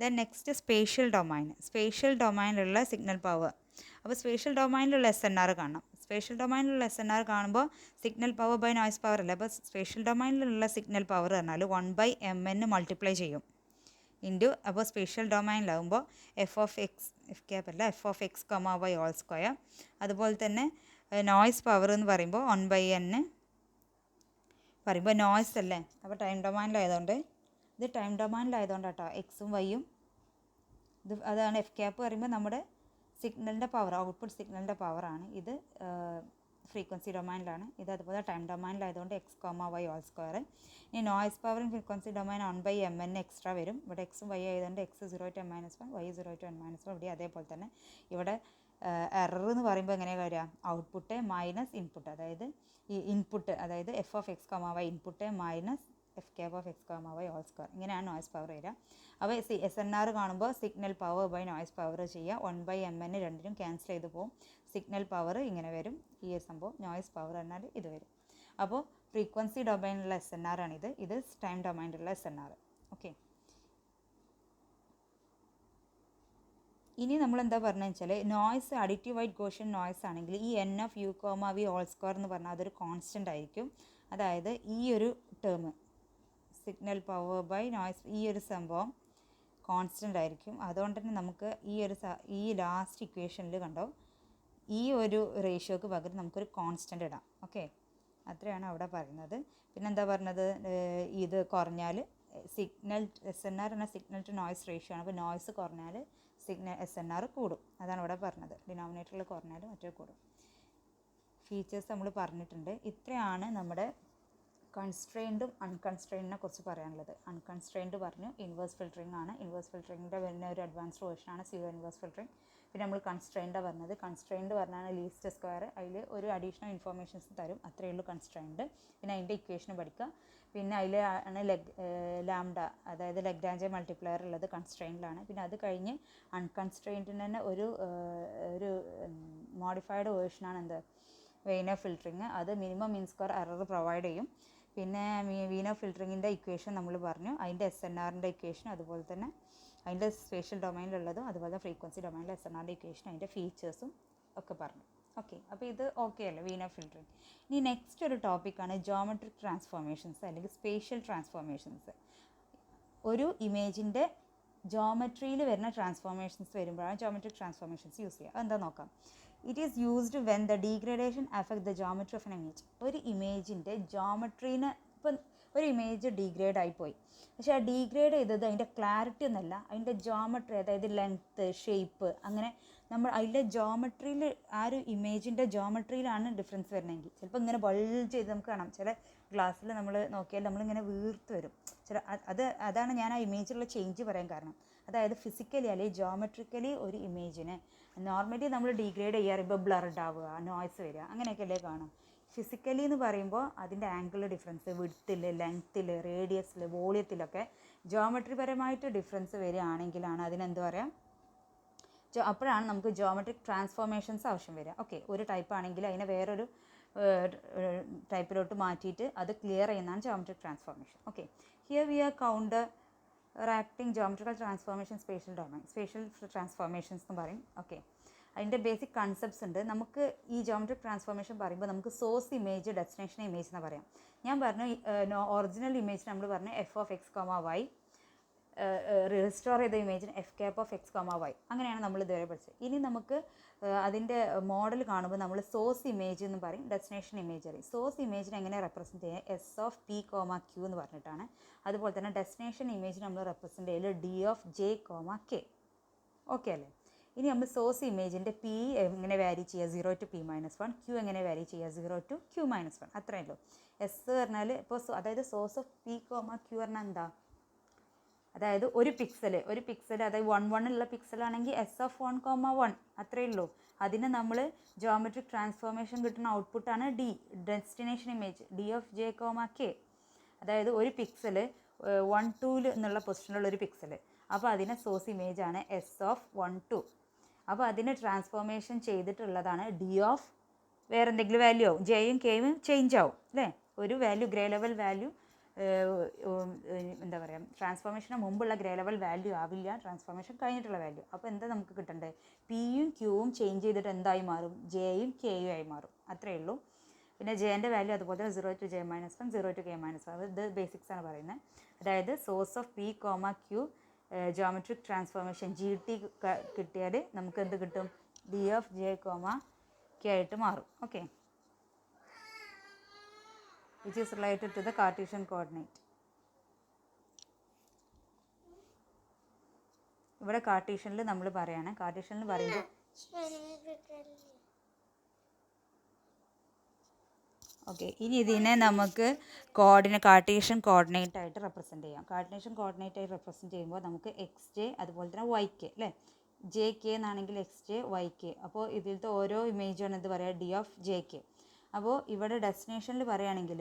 Then next spatial domain. Spatial ഡൊമൈനിലുള്ള സിഗ്നൽ പവർ. അപ്പോൾ സ്പേഷ്യൽ ഡൊമൈനിലുള്ള എസ് എൻ ആർ കാണണം. സ്പേഷ്യൽ ഡൊമൈനിലുള്ള എസ് എൻ ആർ കാണുമ്പോൾ signal power by noise power അല്ല. അപ്പോൾ സ്പേഷ്യൽ ഡൊമൈനിലുള്ള സിഗ്നൽ പവർ പറഞ്ഞാൽ 1/mn മൾട്ടിപ്ലൈ ചെയ്യും. ഇൻറ്റു അപ്പോൾ സ്പേഷ്യൽ ഡൊമൈനിലാകുമ്പോൾ F of X comma Y whole square. അതുപോലെ തന്നെ നോയ്സ് പവർ എന്ന് പറയുമ്പോൾ 1/n പറയുമ്പോൾ നോയ്സ് അല്ലേ, അപ്പോൾ ടൈം ഡൊമൈനിലായതുകൊണ്ട് ഇത് ടൈം ഡൊമൈനിലായതുകൊണ്ട് കേട്ടോ എക്സും വൈയും ഇത് അതാണ് എഫ് ക്യാപ്പ് പറയുമ്പോൾ നമ്മുടെ സിഗ്നലിൻ്റെ പവർ, ഔട്ട്പുട്ട് സിഗ്നലിൻ്റെ പവറാണ്. ഇത് ഫ്രീക്വൻസി ഡൊമൈനിലാണ്, ഇത് അതുപോലെ ടൈം ഡൊമൈനിലായതുകൊണ്ട് X comma Y whole square. ഇനി നോയ്സ് പവറും ഫ്രീക്വൻസി ഡൊമൈൻ 1/mn എക്സ്ട്രാ വരും. ഇവിടെ എക്സും വൈ ആയതുകൊണ്ട് X 0 to n-1 Y 0 to n-1 ഇവിടെ അതേപോലെ തന്നെ. ഇവിടെ എറർ എന്ന് പറയുമ്പോൾ എങ്ങനെയാണ് വരിക, ഔട്ട്പുട്ട് മൈനസ് ഇൻപുട്ട്, അതായത് ഈ ഇൻപുട്ട് അതായത് F of X comma Y input minus F cap of X comma Y whole square. ഇങ്ങനെയാണ് നോയ്സ് പവർ വരിക. അപ്പോൾ SNR കാണുമ്പോൾ signal power by noise power ചെയ്യുക. 1/mn രണ്ടിനും ക്യാൻസൽ ചെയ്ത് പോകും. സിഗ്നൽ പവർ ഇങ്ങനെ വരും. ഈ ഒരു സംഭവം നോയ്സ് പവർ എന്നാൽ ഇത് വരും. അപ്പോൾ ഫ്രീക്വൻസി ഡൊമൈനിലുള്ള SNR ആണിത്, ഇത് ടൈം ഡൊമൈനിലുള്ള SNR. ഓക്കെ, ഇനി നമ്മൾ എന്താ പറഞ്ഞതെന്ന് വെച്ചാൽ noise additive white Gaussian noise ആണെങ്കിൽ ഈ N of U comma V whole square എന്ന് പറഞ്ഞാൽ അതൊരു കോൺസ്റ്റൻ്റ് ആയിരിക്കും. അതായത് ഈ ഒരു term signal power by noise ഈ ഒരു സംഭവം കോൺസ്റ്റൻ്റ് ആയിരിക്കും. അതുകൊണ്ട് തന്നെ നമുക്ക് ഈ ലാസ്റ്റ് ഇക്വേഷനിൽ കണ്ടോ ഈ ഒരു റേഷ്യോക്ക് പകരം നമുക്കൊരു കോൺസ്റ്റൻ്റ് ഇടാം. ഓക്കെ, അത്രയാണ് അവിടെ പറയുന്നത്. പിന്നെ എന്താ പറഞ്ഞത്, ഇത് കുറഞ്ഞാൽ സിഗ്നൽ SNR എന്ന സിഗ്നൽ ടു നോയ്സ് റേഷ്യോ ആണ്. അപ്പോൾ നോയ്സ് കുറഞ്ഞാൽ SNR കൂടും. അതാണ് ഇവിടെ പറഞ്ഞത്. ഡിനോമിനേറ്ററിൽ കുറഞ്ഞാൽ മറ്റേ കൂടും. ഫീച്ചേഴ്സ് നമ്മൾ പറഞ്ഞിട്ടുണ്ട്. ഇത്രയാണ് നമ്മുടെ കൺസ്ട്രെയിൻഡും അൺകൺസ്ട്രെയിൻഡിനെ കുറിച്ച് പറയാനുള്ളത്. അൺകൺസ്ട്രെയിൻഡ് പറഞ്ഞു ഇൻവേഴ്സ് ഫിൽറ്ററിംഗ് ആണ്. ഇൻവേഴ്സ് ഫിൽറ്ററിങ്ങിൻ്റെ വരുന്ന ഒരു അഡ്വാൻസ്ഡ് വേർഷനാണ് സീറോ ഇൻവേഴ്സ് ഫിൽറ്ററിംഗ്. പിന്നെ നമ്മൾ കൺസ്ട്രെയിൻഡാണ് പറഞ്ഞത്. കൺസ്ട്രെയിൻഡ് പറഞ്ഞാൽ ലീസ്റ്റ് സ്ക്വയർ, അതിൽ ഒരു അഡീഷണൽ ഇൻഫോർമേഷൻസ് തരും, അത്രയേ ഉള്ളൂ കൺസ്ട്രെയിൻഡ്. പിന്നെ അതിൻ്റെ ഇക്വേഷൻ പഠിക്കുക. പിന്നെ അതിൽ ആണ് ലാംഡ, അതായത് ലഗ്രാഞ്ച് മൾട്ടിപ്ലയർ ഉള്ളത് കൺസ്ട്രെയിൻഡിലാണ്. പിന്നെ അത് കഴിഞ്ഞ് അൺകൺസ്ട്രെയിൻഡിന് തന്നെ ഒരു മോഡിഫൈഡ് വേർഷനാണ് എന്ത്, വെയ്നർ ഫിൽറ്ററിങ്. അത് minimum mean square error provide ചെയ്യും. പിന്നെ വീനർ ഫിൽറ്ററിങ്ങിൻ്റെ ഇക്വേഷൻ നമ്മൾ പറഞ്ഞു, അതിൻ്റെ SNRൻ്റെ ഇക്വേഷൻ, അതുപോലെ തന്നെ അതിൻ്റെ സ്പേഷ്യൽ ഡൊമൈനിലുള്ളതും അതുപോലെ ഫ്രീക്വൻസി ഡൊമൈനിൽ SNRൻ്റെ ഇക്വേഷൻ, അതിൻ്റെ ഫീച്ചേഴ്സും ഒക്കെ പറഞ്ഞു. ഓക്കെ, അപ്പോൾ ഇത് ഓക്കെ അല്ലേ വീനർ ഫിൽറ്ററിങ്. ഇനി നെക്സ്റ്റ് ഒരു ടോപ്പിക്കാണ് ജോമെട്രിക് ട്രാൻസ്ഫോർമേഷൻസ് അല്ലെങ്കിൽ സ്പേഷ്യൽ ട്രാൻസ്ഫോർമേഷൻസ്. ഒരു ഇമേജിൻ്റെ ജോമെട്രിയിൽ വരുന്ന ട്രാൻസ്ഫോർമേഷൻസ് വരുമ്പോഴാണ് ജോമെട്രിക് ട്രാൻസ്ഫോർമേഷൻസ് യൂസ് ചെയ്യുക. അതെന്താ നോക്കാം. It is used when the degradation affect the geometry of N image. ഒരു ഇമേജിൻ്റെ ജോമെട്രീനെ, ഇപ്പം ഒരു ഇമേജ് ഡീഗ്രേഡ് ആയിപ്പോയി, പക്ഷേ ആ ഡീഗ്രേഡ് ചെയ്തത് അതിൻ്റെ ക്ലാരിറ്റി ഒന്നല്ല, അതിൻ്റെ ജോമെട്രി, അതായത് ലെങ്ത്ത്, ഷേപ്പ്, അങ്ങനെ നമ്മൾ അതിൻ്റെ ജോമെട്രിയിൽ ആ ഒരു ഇമേജിൻ്റെ ജോമെട്രിയിലാണ് ഡിഫറൻസ് വരുന്നതെങ്കിൽ ചിലപ്പോൾ ഇങ്ങനെ ബൾജ് ചെയ്ത് നമുക്ക് കാണാം. ചില ഗ്ലാസ്സിൽ നമ്മൾ നോക്കിയാൽ നമ്മളിങ്ങനെ വീർത്ത് വരും. അതാണ് ഞാൻ ആ ഇമേജിലുള്ള ചേഞ്ച് പറയാൻ കാരണം. അതായത് ഫിസിക്കലി അല്ലെങ്കിൽ ജോമെട്രിക്കലി ഒരു ഇമേജിനെ നോർമലി നമ്മൾ ഡീഗ്രേഡ് ചെയ്യാറുമ്പോൾ ബ്ലർഡ് ആവുക, നോയ്സ് വരിക, അങ്ങനെയൊക്കെയല്ലേ കാണും. ഫിസിക്കലി എന്ന് പറയുമ്പോൾ അതിൻ്റെ ആംഗിൾ ഡിഫറൻസ്, വിഡ്ത്തിൽ, ലെങ്ത്തിൽ, റേഡിയസിൽ, വോളിയത്തിലൊക്കെ ജോമെട്രി പരമായിട്ട് ഡിഫറൻസ് വരികയാണെങ്കിലാണ് അതിനെന്ത് പറയാം, അപ്പോഴാണ് നമുക്ക് ജോമെട്രിക് ട്രാൻസ്ഫോർമേഷൻസ് ആവശ്യം വരിക. ഓക്കെ, ഒരു ടൈപ്പ് ആണെങ്കിൽ അതിനെ വേറൊരു ടൈപ്പിലോട്ട് മാറ്റിയിട്ട് അത് ക്ലിയർ ചെയ്യുന്നതാണ് geometric transformation. Okay, here we are counteracting geometrical transformation spatial domain, spatial transformations എന്ന് പറയും. ഓക്കെ, അതിൻ്റെ ബേസിക് കൺസെപ്റ്റ്സ് ഉണ്ട്. നമുക്ക് ഈ ജോമെട്രിക് ട്രാൻസ്ഫോർമേഷൻ പറയുമ്പോൾ നമുക്ക് സോഴ്സ് ഇമേജ്, ഡെസ്റ്റിനേഷൻ ഇമേജ് എന്ന് പറയാം. ഞാൻ പറഞ്ഞു ഒറിജിനൽ ഇമേജ് നമ്മൾ പറഞ്ഞു F of X comma Y, restore ചെയ്ത ഇമേജിന് F cap of X comma Y, അങ്ങനെയാണ് നമ്മൾ ഇതുവരെ പഠിച്ചത്. ഇനി നമുക്ക് അതിൻ്റെ മോഡൽ കാണുമ്പോൾ നമ്മൾ സോഴ്സ് ഇമേജ് എന്ന് പറയും, ഡെസ്റ്റിനേഷൻ ഇമേജ് പറയും. സോഴ്സ് ഇമേജിനെ എങ്ങനെ റെപ്രസെൻറ്റ് ചെയ്യുക, S of P comma Q എന്ന് പറഞ്ഞിട്ടാണ്. അതുപോലെ തന്നെ ഡെസ്റ്റിനേഷൻ ഇമേജ് നമ്മൾ റെപ്രസെൻറ്റ് ചെയ്യൽ D of J comma K. Okay അല്ലേ. ഇനി നമ്മൾ സോഴ്സ് ഇമേജിൻ്റെ പി എങ്ങനെ വാരി ചെയ്യുക, 0 to p-1, ക്യൂ എങ്ങനെ വാരി ചെയ്യുക, 0 to q-1, അത്രയേ ഉള്ളൂ. എസ് പറഞ്ഞാൽ ഇപ്പോൾ അതായത് source of P comma Q പറഞ്ഞാൽ എന്താ, അതായത് ഒരു പിക്സൽ അതായത് 1 ഉള്ള പിക്സലാണെങ്കിൽ എസ് ഓഫ് 1, 1 അത്രയേ ഉള്ളൂ. അതിന് നമ്മൾ ജോമെട്രിക് ട്രാൻസ്ഫോർമേഷൻ കിട്ടുന്ന ഔട്ട്പുട്ടാണ് D, destination image D of J comma K. അതായത് ഒരു പിക്സൽ 1, 2 എന്നുള്ള പൊസിഷനിലുള്ള ഒരു പിക്സൽ, അപ്പോൾ അതിനെ സോഴ്സ് ഇമേജാണ് എസ് ഓഫ് 1, 2. അപ്പോൾ അതിനെ ട്രാൻസ്ഫോർമേഷൻ ചെയ്തിട്ടുള്ളതാണ് ഡി ഓഫ് വേറെ എന്തെങ്കിലും വാല്യൂ ആവും, ജെയും കെയും ചേഞ്ച് ആവും അല്ലേ. ഒരു വാല്യൂ ഗ്രേ ലെവൽ വാല്യൂ എന്താ പറയുക, ട്രാൻസ്ഫോർമേഷന് മുമ്പുള്ള ഗ്രേ ലെവൽ വാല്യൂ ആവില്ല, ട്രാൻസ്ഫോർമേഷൻ കഴിഞ്ഞിട്ടുള്ള വാല്യൂ. അപ്പോൾ എന്താ നമുക്ക് കിട്ടേണ്ടത്, പിയും ക്യൂവും ചേഞ്ച് ചെയ്തിട്ട് എന്തായി മാറും, ജെയും കെയും ആയി മാറും, അത്രയേ ഉള്ളൂ. പിന്നെ ജെൻ്റെ വാല്യൂ അതുപോലെ തന്നെ 0 to j-1, 0 to k-1, ഇത് ബേസിക്സ് ആണ് പറയുന്നത്. അതായത് source of P comma Q geometric transformation GT കിട്ടിയാൽ നമുക്ക് എന്ത് കിട്ടും? D(j, k) ആയിട്ട് മാറും. Okay, which is related to the Cartesian coordinate. ഇവിടെ കാർട്ടീഷ്യനിൽ നമ്മൾ പറയാണ്, കാർട്ടീഷ്യനിൽ പറയുമ്പോൾ ഓക്കെ, ഇനി ഇതിനെ നമുക്ക് കാർട്ടീഷ്യൻ കോർഡിനേറ്റ് ആയിട്ട് റെപ്രസെൻറ്റ് ചെയ്യാം. കാർട്ടീഷ്യൻ കോർഡിനേറ്റ് ആയിട്ട് റെപ്രസെൻറ്റ് ചെയ്യുമ്പോൾ നമുക്ക് XJ അതുപോലെ തന്നെ YK അല്ലേ, JK എന്നാണെങ്കിൽ XJ YK. അപ്പോൾ ഇതിലത്തെ ഓരോ ഇമേജാണ് എന്ത് പറയുക? D(j, k). അപ്പോൾ ഇവിടെ ഡെസ്റ്റിനേഷനിൽ പറയുകയാണെങ്കിൽ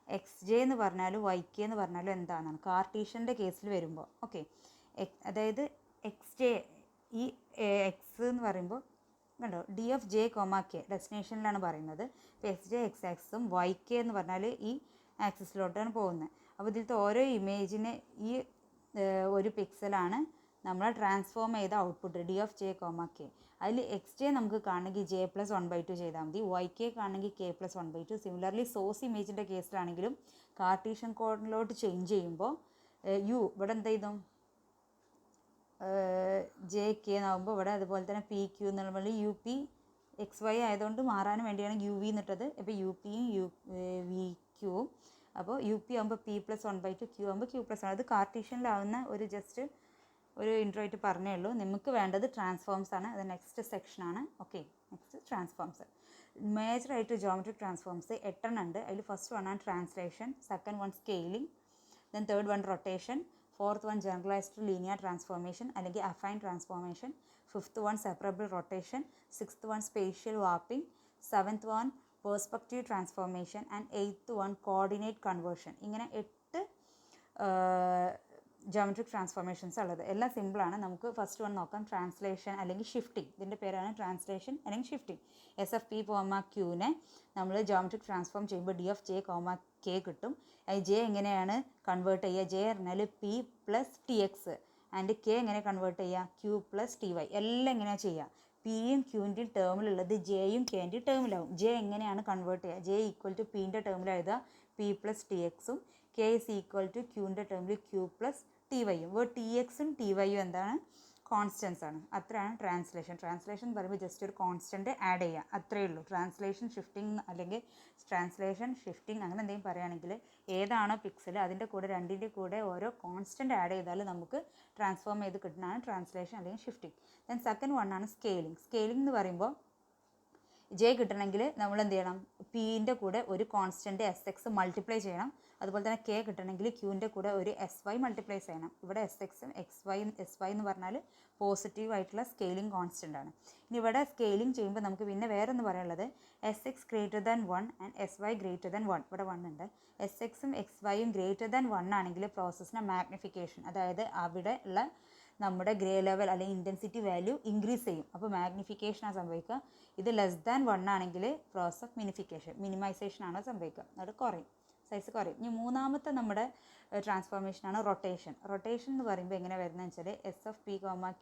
XJ എന്ന് പറഞ്ഞാലും YK എന്ന് പറഞ്ഞാലും എന്താണെന്നാണ് കാർട്ടീഷ്യൻ്റെ കേസിൽ വരുമ്പോൾ. ഓക്കെ, അതായത് XJ ഈ X എന്ന് പറയുമ്പോൾ കണ്ടോ, D(j, k) ഡെസ്റ്റിനേഷനിലാണ് പറയുന്നത്. ഇപ്പോൾ XJ X ആക്സിസും YK എന്ന് പറഞ്ഞാൽ ഈ ആക്സിസിലോട്ടാണ് പോകുന്നത്. അപ്പോൾ ഇതിലത്തെ ഓരോ ഇമേജിന് ഈ ഒരു പിക്സലാണ് നമ്മൾ ട്രാൻസ്ഫോം ചെയ്ത ഔട്ട്പുട്ട് D(j, k). അതിൽ XJ നമുക്ക് കാണണമെങ്കിൽ J+1/2 ചെയ്താൽ മതി, YK കാണണമെങ്കിൽ K+1/2. സിമിലർലി സോഴ്സ് ഇമേജിൻ്റെ കേസിലാണെങ്കിലും കാർട്ടീഷ്യൻ കോർഡിനേറ്റിലോട്ട് ചേഞ്ച് ചെയ്യുമ്പോൾ ഇവിടെ എന്ത് ചെയ്തു? JK എന്നാകുമ്പോൾ ഇവിടെ അതുപോലെ തന്നെ PQ എന്നുള്ള UP XY ആയതുകൊണ്ട് മാറാൻ വേണ്ടിയാണ് UV എന്നിട്ടത്. ഇപ്പോൾ UPയും VQവും. അപ്പോൾ UP ആകുമ്പോൾ P+1/2, Q ആകുമ്പോൾ Q+1. അത് കാർട്ടീഷ്യനിലാവുന്ന ഒരു ജസ്റ്റ് ഒരു ഇൻട്രോ ആയിട്ട് പറഞ്ഞേ ഉള്ളൂ. നമുക്ക് വേണ്ടത് ട്രാൻസ്ഫോംസ് ആണ്. അത് നെക്സ്റ്റ് സെക്ഷനാണ്. Okay, next transforms. മേജറായിട്ട് ജോമെട്രിക് ട്രാൻസ്ഫോംസ് 8 ഉണ്ട്. അതിൽ ഫസ്റ്റ് വൺ ആണ് translation, second one scaling, then third one rotation, fourth one generalized linear transformation അല്ലെങ്കിൽ affine transformation, fifth one separable rotation, sixth one spatial warping, seventh one perspective transformation and eighth one coordinate conversion. ഇങ്ങനെ 8 geometric transformations ഉള്ളത്. എല്ലാം സിമ്പിളാണ്. നമുക്ക് first one നോക്കാം, translation അല്ലെങ്കിൽ shifting. ഇതിൻ്റെ പേരാണ് ട്രാൻസ്ലേഷൻ അല്ലെങ്കിൽ ഷിഫ്റ്റിംഗ്. SFP, Qനെ നമ്മൾ ജോമെട്രിക് ട്രാൻസ്ഫോം ചെയ്യുമ്പോൾ D(j, k) കിട്ടും. J എങ്ങനെയാണ് കൺവേർട്ട് ചെയ്യുക? J പറഞ്ഞാൽ P+TX ആൻഡ് K എങ്ങനെ കൺവേർട്ട് ചെയ്യുക? Q+TY. എല്ലാം എങ്ങനെയാണ് ചെയ്യുക? Pയും Qൻ്റെയും ടേമിലുള്ളത് Jയും Kൻ്റെയും ടേമിലാവും. J എങ്ങനെയാണ് കൺവേർട്ട് ചെയ്യുക? J = Pൻ്റെ ടേമിൽ എഴുതുക P+TXും, K = Qൻ്റെ ടേമിൽ Q+TYയും. ഇപ്പോൾ TXും TYയും എന്താണ്? കോൺസ്റ്റൻസ് ആണ്. അത്രയാണ് ട്രാൻസ്ലേഷൻ. ട്രാൻസ്ലേഷൻ പറയുമ്പോൾ ജസ്റ്റ് ഒരു കോൺസ്റ്റൻറ്റ് ആഡ് ചെയ്യുക, അത്രയേ ഉള്ളൂ. ട്രാൻസ്ലേഷൻ ഷിഫ്റ്റിംഗ് അല്ലെങ്കിൽ ട്രാൻസ്ലേഷൻ ഷിഫ്റ്റിംഗ് അങ്ങനെ എന്തെങ്കിലും പറയുകയാണെങ്കിൽ ഏതാണോ പിക്സൽ അതിൻ്റെ കൂടെ രണ്ടിൻ്റെ കൂടെ ഓരോ കോൺസ്റ്റൻറ്റ് ആഡ് ചെയ്താൽ നമുക്ക് ട്രാൻസ്ഫോം ചെയ്ത് കിട്ടുന്നതാണ് ട്രാൻസ്ലേഷൻ അല്ലെങ്കിൽ ഷിഫ്റ്റിംഗ്. ദെൻ സെക്കൻഡ് വൺ ആണ് സ്കെയിലിംഗ്. സ്കെയിലിംഗ് എന്ന് പറയുമ്പോൾ J കിട്ടണമെങ്കിൽ നമ്മൾ എന്ത് ചെയ്യണം? Pൻ്റെ കൂടെ ഒരു കോൺസ്റ്റൻറ്റ് SX മൾട്ടിപ്ലൈ ചെയ്യണം. അതുപോലെ തന്നെ K കിട്ടണമെങ്കിൽ Qൻ്റെ കൂടെ ഒരു SY മൾട്ടിപ്ലൈ ചെയ്യണം. ഇവിടെ SXും SY എന്ന് പറഞ്ഞാൽ പോസിറ്റീവ് ആയിട്ടുള്ള സ്കെയിലിംഗ് കോൺസ്റ്റൻ്റ് ആണ്. ഇനി ഇവിടെ സ്കെയിലിംഗ് ചെയ്യുമ്പോൾ നമുക്ക് പിന്നെ വേറെ ഒന്ന് പറയാനുള്ളത് SX > 1 ആൻഡ് SY > 1. ഇവിടെ 1 ഉണ്ട്. SXും XYയും > 1 ആണെങ്കിൽ പ്രോസസ്സിൻ്റെ മാഗ്നിഫിക്കേഷൻ, അതായത് അവിടെ ഉള്ള നമ്മുടെ ഗ്രേ ലെവൽ അല്ലെങ്കിൽ ഇൻറ്റൻസിറ്റി വാല്യൂ ഇൻക്രീസ് ചെയ്യും. അപ്പോൾ മാഗ്നിഫിക്കേഷനാണ് സംഭവിക്കുക. ഇത് <1 ആണെങ്കിൽ പ്രോസസ് ഓഫ് മിനിമൈസേഷൻ ആണ് സംഭവിക്കുക. അത് കുറയും, സൈസ് കുറയും. ഇനി മൂന്നാമത്തെ നമ്മുടെ ട്രാൻസ്ഫോർമേഷനാണ് റൊട്ടേഷൻ. റൊട്ടേഷൻ എന്ന് പറയുമ്പോൾ എങ്ങനെ വരുന്നതെന്ന് വെച്ചാൽ SFP,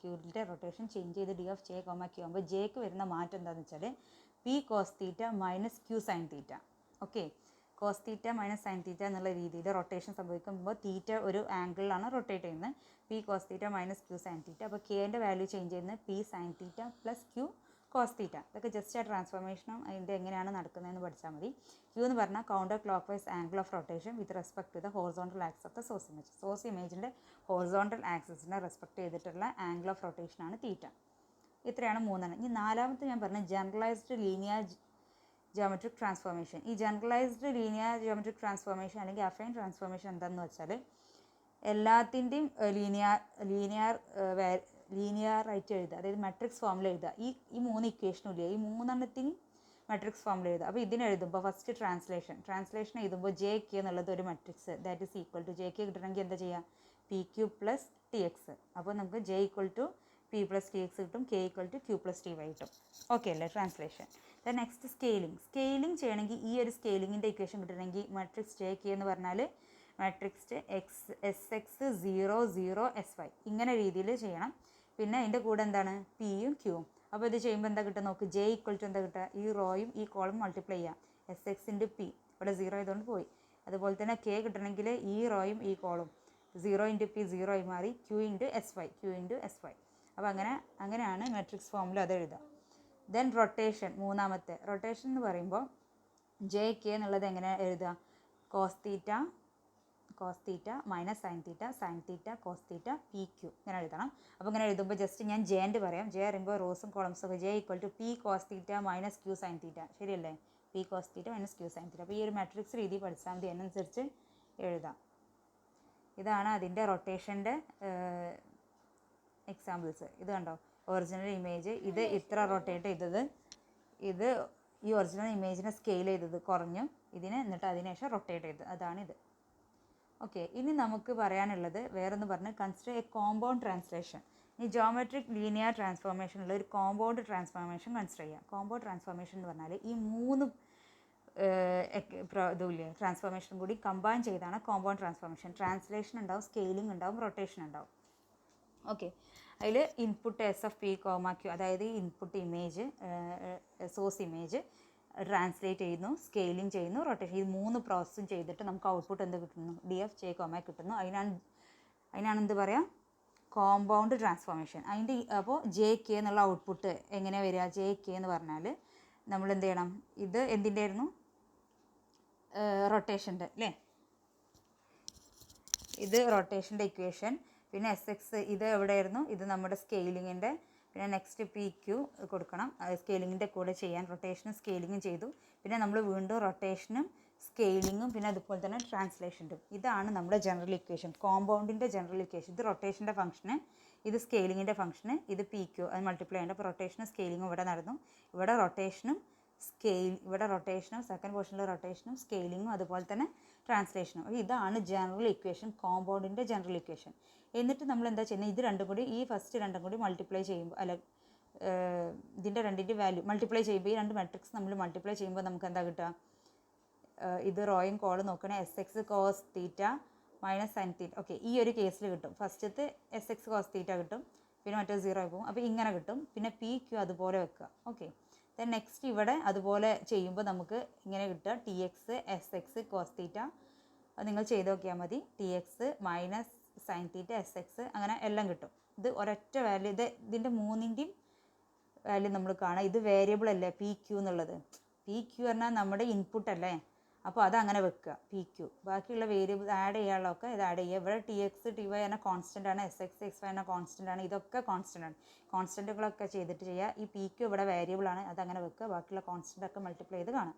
Qൻ്റെ റൊട്ടേഷൻ ചേഞ്ച് ചെയ്ത് D(j, k) ആകുമ്പോൾ Jക്ക് വരുന്ന മാറ്റം എന്താണെന്ന് വെച്ചാൽ P cos θ - Q sin θ. Okay, cos θ - sin θ എന്നുള്ള രീതിയിൽ റൊട്ടേഷൻ സംഭവിക്കുമ്പോൾ തീറ്റ ഒരു ആംഗിളിലാണ് റൊട്ടേറ്റ് ചെയ്യുന്നത്. P cos θ - Q sin θ. അപ്പോൾ Kൻ്റെ വാല്യൂ ചേഞ്ച് ചെയ്യുന്നത് P sin θ + Q cos θ. ഇതൊക്കെ ജസ്റ്റ് ആ ട്രാൻസ്ഫോർമേഷനും അതിൻ്റെ എങ്ങനെയാണ് നടക്കുന്നതെന്ന് പഠിച്ചാൽ മതി. Q എന്ന് പറഞ്ഞാൽ counterclockwise angle of rotation with respect to the horizontal axis of the source image. Source ഇമേജിൻ്റെ ഹോറിസോണ്ടൽ ആക്സിസിനെ റെസ്പെക്ട് ചെയ്തിട്ടുള്ള ആംഗിൾ ഓഫ് റൊട്ടേഷനാണ് തീറ്റ. ഇത്രയാണ് മൂന്നെണ്ണം. ഇനി നാലാമത്തെ ഞാൻ പറഞ്ഞ ജനറലൈസ്ഡ് ലീനിയർ ജോമെട്രിക് ട്രാൻസ്ഫോർമേഷൻ. ഈ ജനറലൈസ്ഡ് ലീനിയർ ജോമെട്രിക് ട്രാൻസ്ഫോർമേഷൻ അല്ലെങ്കിൽ അഫൈൻ ട്രാൻസ്ഫോർമേഷൻ എന്താണെന്ന് വെച്ചാൽ എല്ലാത്തിൻ്റെയും ലീനിയറായിട്ട് എഴുതുക, അതായത് മെട്രിക്സ് ഫോമിൽ എഴുതുക. ഈ 3 ഇക്വേഷനും ഇല്ലേ, ഈ 3 മെട്രിക്സ് ഫോമിൽ എഴുതുക. അപ്പോൾ ഇതിനെഴുതുമ്പോൾ ഫസ്റ്റ് ട്രാൻസ്ലേഷൻ എഴുതുമ്പോൾ JK എന്നുള്ളത് ഒരു matrix that is equal to JK കിട്ടണമെങ്കിൽ എന്താ ചെയ്യുക? PQ + TX. അപ്പോൾ നമുക്ക് J = P + TX കിട്ടും, K = Q + TY കിട്ടും. ഓക്കെ അല്ലേ ട്രാൻസ്ലേഷൻ. ദെൻ നെക്സ്റ്റ് സ്കെയിലിംഗ് ചെയ്യണമെങ്കിൽ ഈ ഒരു സ്കെയിലിങ്ങിൻ്റെ ഇക്വേഷൻ കിട്ടണമെങ്കിൽ മെട്രിക്സ് JK എന്ന് പറഞ്ഞാൽ മെട്രിക്സ് SX 0 0 SY ഇങ്ങനെ രീതിയിൽ ചെയ്യണം. പിന്നെ അതിൻ്റെ കൂടെ എന്താണ്? Pയും Qയും. അപ്പോൾ ഇത് ചെയ്യുമ്പോൾ എന്താ കിട്ടുക നോക്ക്? J = എന്താ കിട്ടുക? ഈ റോയും ഈ കോളം മൾട്ടിപ്ലൈ ചെയ്യാം. SX × P, ഇവിടെ 0 ആയതുകൊണ്ട് പോയി. അതുപോലെ തന്നെ K കിട്ടണമെങ്കിൽ ഈ റോയും ഈ കോളും 0 ഇൻറ്റു പി 0 ആയി മാറി ക്യൂ ഇൻറ്റു എസ് വൈ അപ്പോൾ അങ്ങനെയാണ് മാട്രിക്സ് ഫോമിൽ അത് എഴുതാം. ദെൻ റൊട്ടേഷൻ, മൂന്നാമത്തെ റൊട്ടേഷൻ എന്ന് പറയുമ്പോൾ ജെ കെ എന്നുള്ളത് എങ്ങനെ എഴുതുക? Cos theta minus sine theta cos theta P Q ഇങ്ങനെ എഴുതണം. അപ്പോൾ ഇങ്ങനെ എഴുതുമ്പോൾ ജസ്റ്റ് ഞാൻ ജെ പറയാം. ജെ പറയുമ്പോൾ റോസും കോളംസും ഒക്കെ J equal to P cos theta minus Q sine theta, ശരിയല്ലേ? P cos theta minus Q sine theta. അപ്പോൾ ഈ ഒരു മാട്രിക്സ് രീതി പഠിച്ചാൽ മതി, അതിനനുസരിച്ച് എഴുതാം. ഇതാണ് അതിൻ്റെ റൊട്ടേഷൻ്റെ എക്സാമ്പിൾസ്. ഇത് കണ്ടോ, ഒറിജിനൽ ഇമേജ് ഇത് ഇത്ര റൊട്ടേറ്റ് ചെയ്തത്, ഇത് ഈ ഒറിജിനൽ ഇമേജിനെ സ്കെയിൽ ചെയ്തത് കുറഞ്ഞു ഇതിന്, എന്നിട്ട് അതിനുശേഷം റൊട്ടേറ്റ് ചെയ്തത്, അതാണിത്. ഓക്കെ, ഇനി നമുക്ക് പറയാനുള്ളത് വേറൊന്ന് പറഞ്ഞ് കൺസിഡർ എ കോമ്പൗണ്ട് ട്രാൻസ്ലേഷൻ. ഈ ജോമെട്രിക് ലീനിയർ ട്രാൻസ്ഫോർമേഷനുള്ള ഒരു കോമ്പൗണ്ട് ട്രാൻസ്ഫോർമേഷൻ കൺസിഡർ ചെയ്യാം. കോമ്പൗണ്ട് ട്രാൻസ്ഫോർമേഷൻ എന്ന് പറഞ്ഞാൽ ഈ 3 ഇതില്ലേ ട്രാൻസ്ഫോർമേഷൻ കൂടി കമ്പൈൻ ചെയ്താണ് കോമ്പൗണ്ട് ട്രാൻസ്ഫോർമേഷൻ. ട്രാൻസ്ലേഷൻ ഉണ്ടാവും, സ്കെയിലിംഗ് ഉണ്ടാവും, റൊട്ടേഷൻ ഉണ്ടാവും. ഓക്കെ, അതിൽ input S F P comma Q, അതായത് input image source image translate ചെയ്യുന്നു, സ്കെയിലിംഗ് ചെയ്യുന്നു, റൊട്ടേഷൻ, ഈ 3 പ്രോസസ്സും ചെയ്തിട്ട് നമുക്ക് ഔട്ട്പുട്ട് എന്ത് കിട്ടുന്നു? ഡി എഫ് ജെ കോമ കിട്ടുന്നു. അതിനാണ് എന്ത് പറയുക? Compound transformation. അപ്പോൾ ജെ കെ എന്നുള്ള ഔട്ട്പുട്ട് എങ്ങനെ വരിക? ജെ കെ എന്ന് പറഞ്ഞാൽ നമ്മൾ എന്ത് ചെയ്യണം? ഇത് എന്തിൻ്റെ ആയിരുന്നു? റൊട്ടേഷൻ്റെ അല്ലേ? ഇത് റൊട്ടേഷൻ്റെ ഇക്വേഷൻ. പിന്നെ എസ് എക്സ് ഇത് എവിടെയായിരുന്നു? ഇത് നമ്മുടെ സ്കെയിലിങ്ങിൻ്റെ. പിന്നെ നെക്സ്റ്റ് പി ക്യൂ കൊടുക്കണം, സ്കെയിലിങ്ങിൻ്റെ കൂടെ ചെയ്യാൻ. റൊട്ടേഷനും സ്കെയിലിങ്ങും ചെയ്തു. പിന്നെ നമ്മൾ വീണ്ടും റൊട്ടേഷനും സ്കെയിലിങ്ങും പിന്നെ അതുപോലെ തന്നെ ട്രാൻസ്ലേഷനും. ഇതാണ് നമ്മുടെ ജനറൽ ഇക്വേഷൻ, കോമ്പൗണ്ടിൻ്റെ ജനറൽ ഇക്വേഷൻ. ഇത് റൊട്ടേഷൻ്റെ ഫംഗ്ഷന്, ഇത് സ്കെയിലിങ്ങിൻ്റെ ഫംഗ്ഷന്, ഇത് പി ക്യൂ, അത് മൾട്ടിപ്ലൈ ചെയ്യേണ്ട. അപ്പോൾ റൊട്ടേഷനും സ്കെയിലിങ്ങും ഇവിടെ നടന്നു. ഇവിടെ റൊട്ടേഷനും സെക്കൻഡ് പോർഷനിൽ റൊട്ടേഷനും സ്കെയിലിങ്ങും അതുപോലെ തന്നെ ട്രാൻസ്ലേഷനും. അപ്പോൾ ഇതാണ് ജനറൽ ഇക്വേഷൻ, കോമ്പൗണ്ടിൻ്റെ ജനറൽ ഇക്വേഷൻ. എന്നിട്ട് നമ്മൾ എന്താ ചെയ്യുന്നത്? ഇത് രണ്ടും കൂടി, ഈ ഫസ്റ്റ് രണ്ടും കൂടി മൾട്ടിപ്ലൈ ചെയ്യുമ്പോൾ, ഇതിൻ്റെ രണ്ടിൻ്റെ വാല്യൂ മൾട്ടിപ്ലൈ ചെയ്യുമ്പോൾ, ഈ രണ്ട് മെട്രിക്സ് നമ്മൾ മൾട്ടിപ്ലൈ ചെയ്യുമ്പോൾ നമുക്ക് എന്താ കിട്ടുക? ഇത് റോയും കോളും നോക്കണേ, S X cos theta minus sine theta. Okay, ഈ ഒരു കേസിൽ കിട്ടും. ഫസ്റ്റത്തെ എസ് എക്സ് കോസ് തീറ്റ കിട്ടും, പിന്നെ മറ്റേ 0 ആയി പോകും. അപ്പോൾ ഇങ്ങനെ കിട്ടും. പിന്നെ പി ക്യൂ അതുപോലെ വെക്കുക. ഓക്കെ, ദെൻ നെക്സ്റ്റ് ഇവിടെ അതുപോലെ ചെയ്യുമ്പോൾ നമുക്ക് ഇങ്ങനെ കിട്ടുക, T X S X cos theta. അത് നിങ്ങൾ ചെയ്ത് നോക്കിയാൽ മതി. T X minus sine theta S X, അങ്ങനെ എല്ലാം കിട്ടും. ഇത് ഒരൊറ്റ വാല്യൂ, ഇതിൻ്റെ 3ൻ്റെയും വാല്യൂ നമ്മൾ കാണാം. ഇത് വേരിയബിൾ അല്ലേ പി ക്യൂ എന്നുള്ളത്? പി ക്യൂ പറഞ്ഞാൽ നമ്മുടെ ഇൻപുട്ട് അല്ലേ? അപ്പോൾ അതങ്ങനെ വെക്കുക പി ക്യൂ. ബാക്കിയുള്ള വേരിയബിൾ ആഡ് ചെയ്യാനുള്ളതൊക്കെ ഇത് ആഡ് ചെയ്യുക. ഇവിടെ ടി എക്സ് ടി വൈ എന്നാൽ കോൺസ്റ്റൻ്റ് ആണ്, എസ് എക്സ് എക്സ് വൈ എന്നാൽ കോൺസ്റ്റൻ്റ് ആണ്. ഇതൊക്കെ കോൺസ്റ്റൻ്റ് ആണ്. കോൺസ്റ്റൻറ്റുകളൊക്കെ ചെയ്തിട്ട് ചെയ്യുക. ഈ പി ക്യൂ ഇവിടെ വേരിയബിൾ ആണ്, അതങ്ങനെ വെക്കുക. ബാക്കിയുള്ള കോൺസ്റ്റൻ്റൊക്കെ മൾട്ടിപ്ലൈ ചെയ്ത് കാണാം.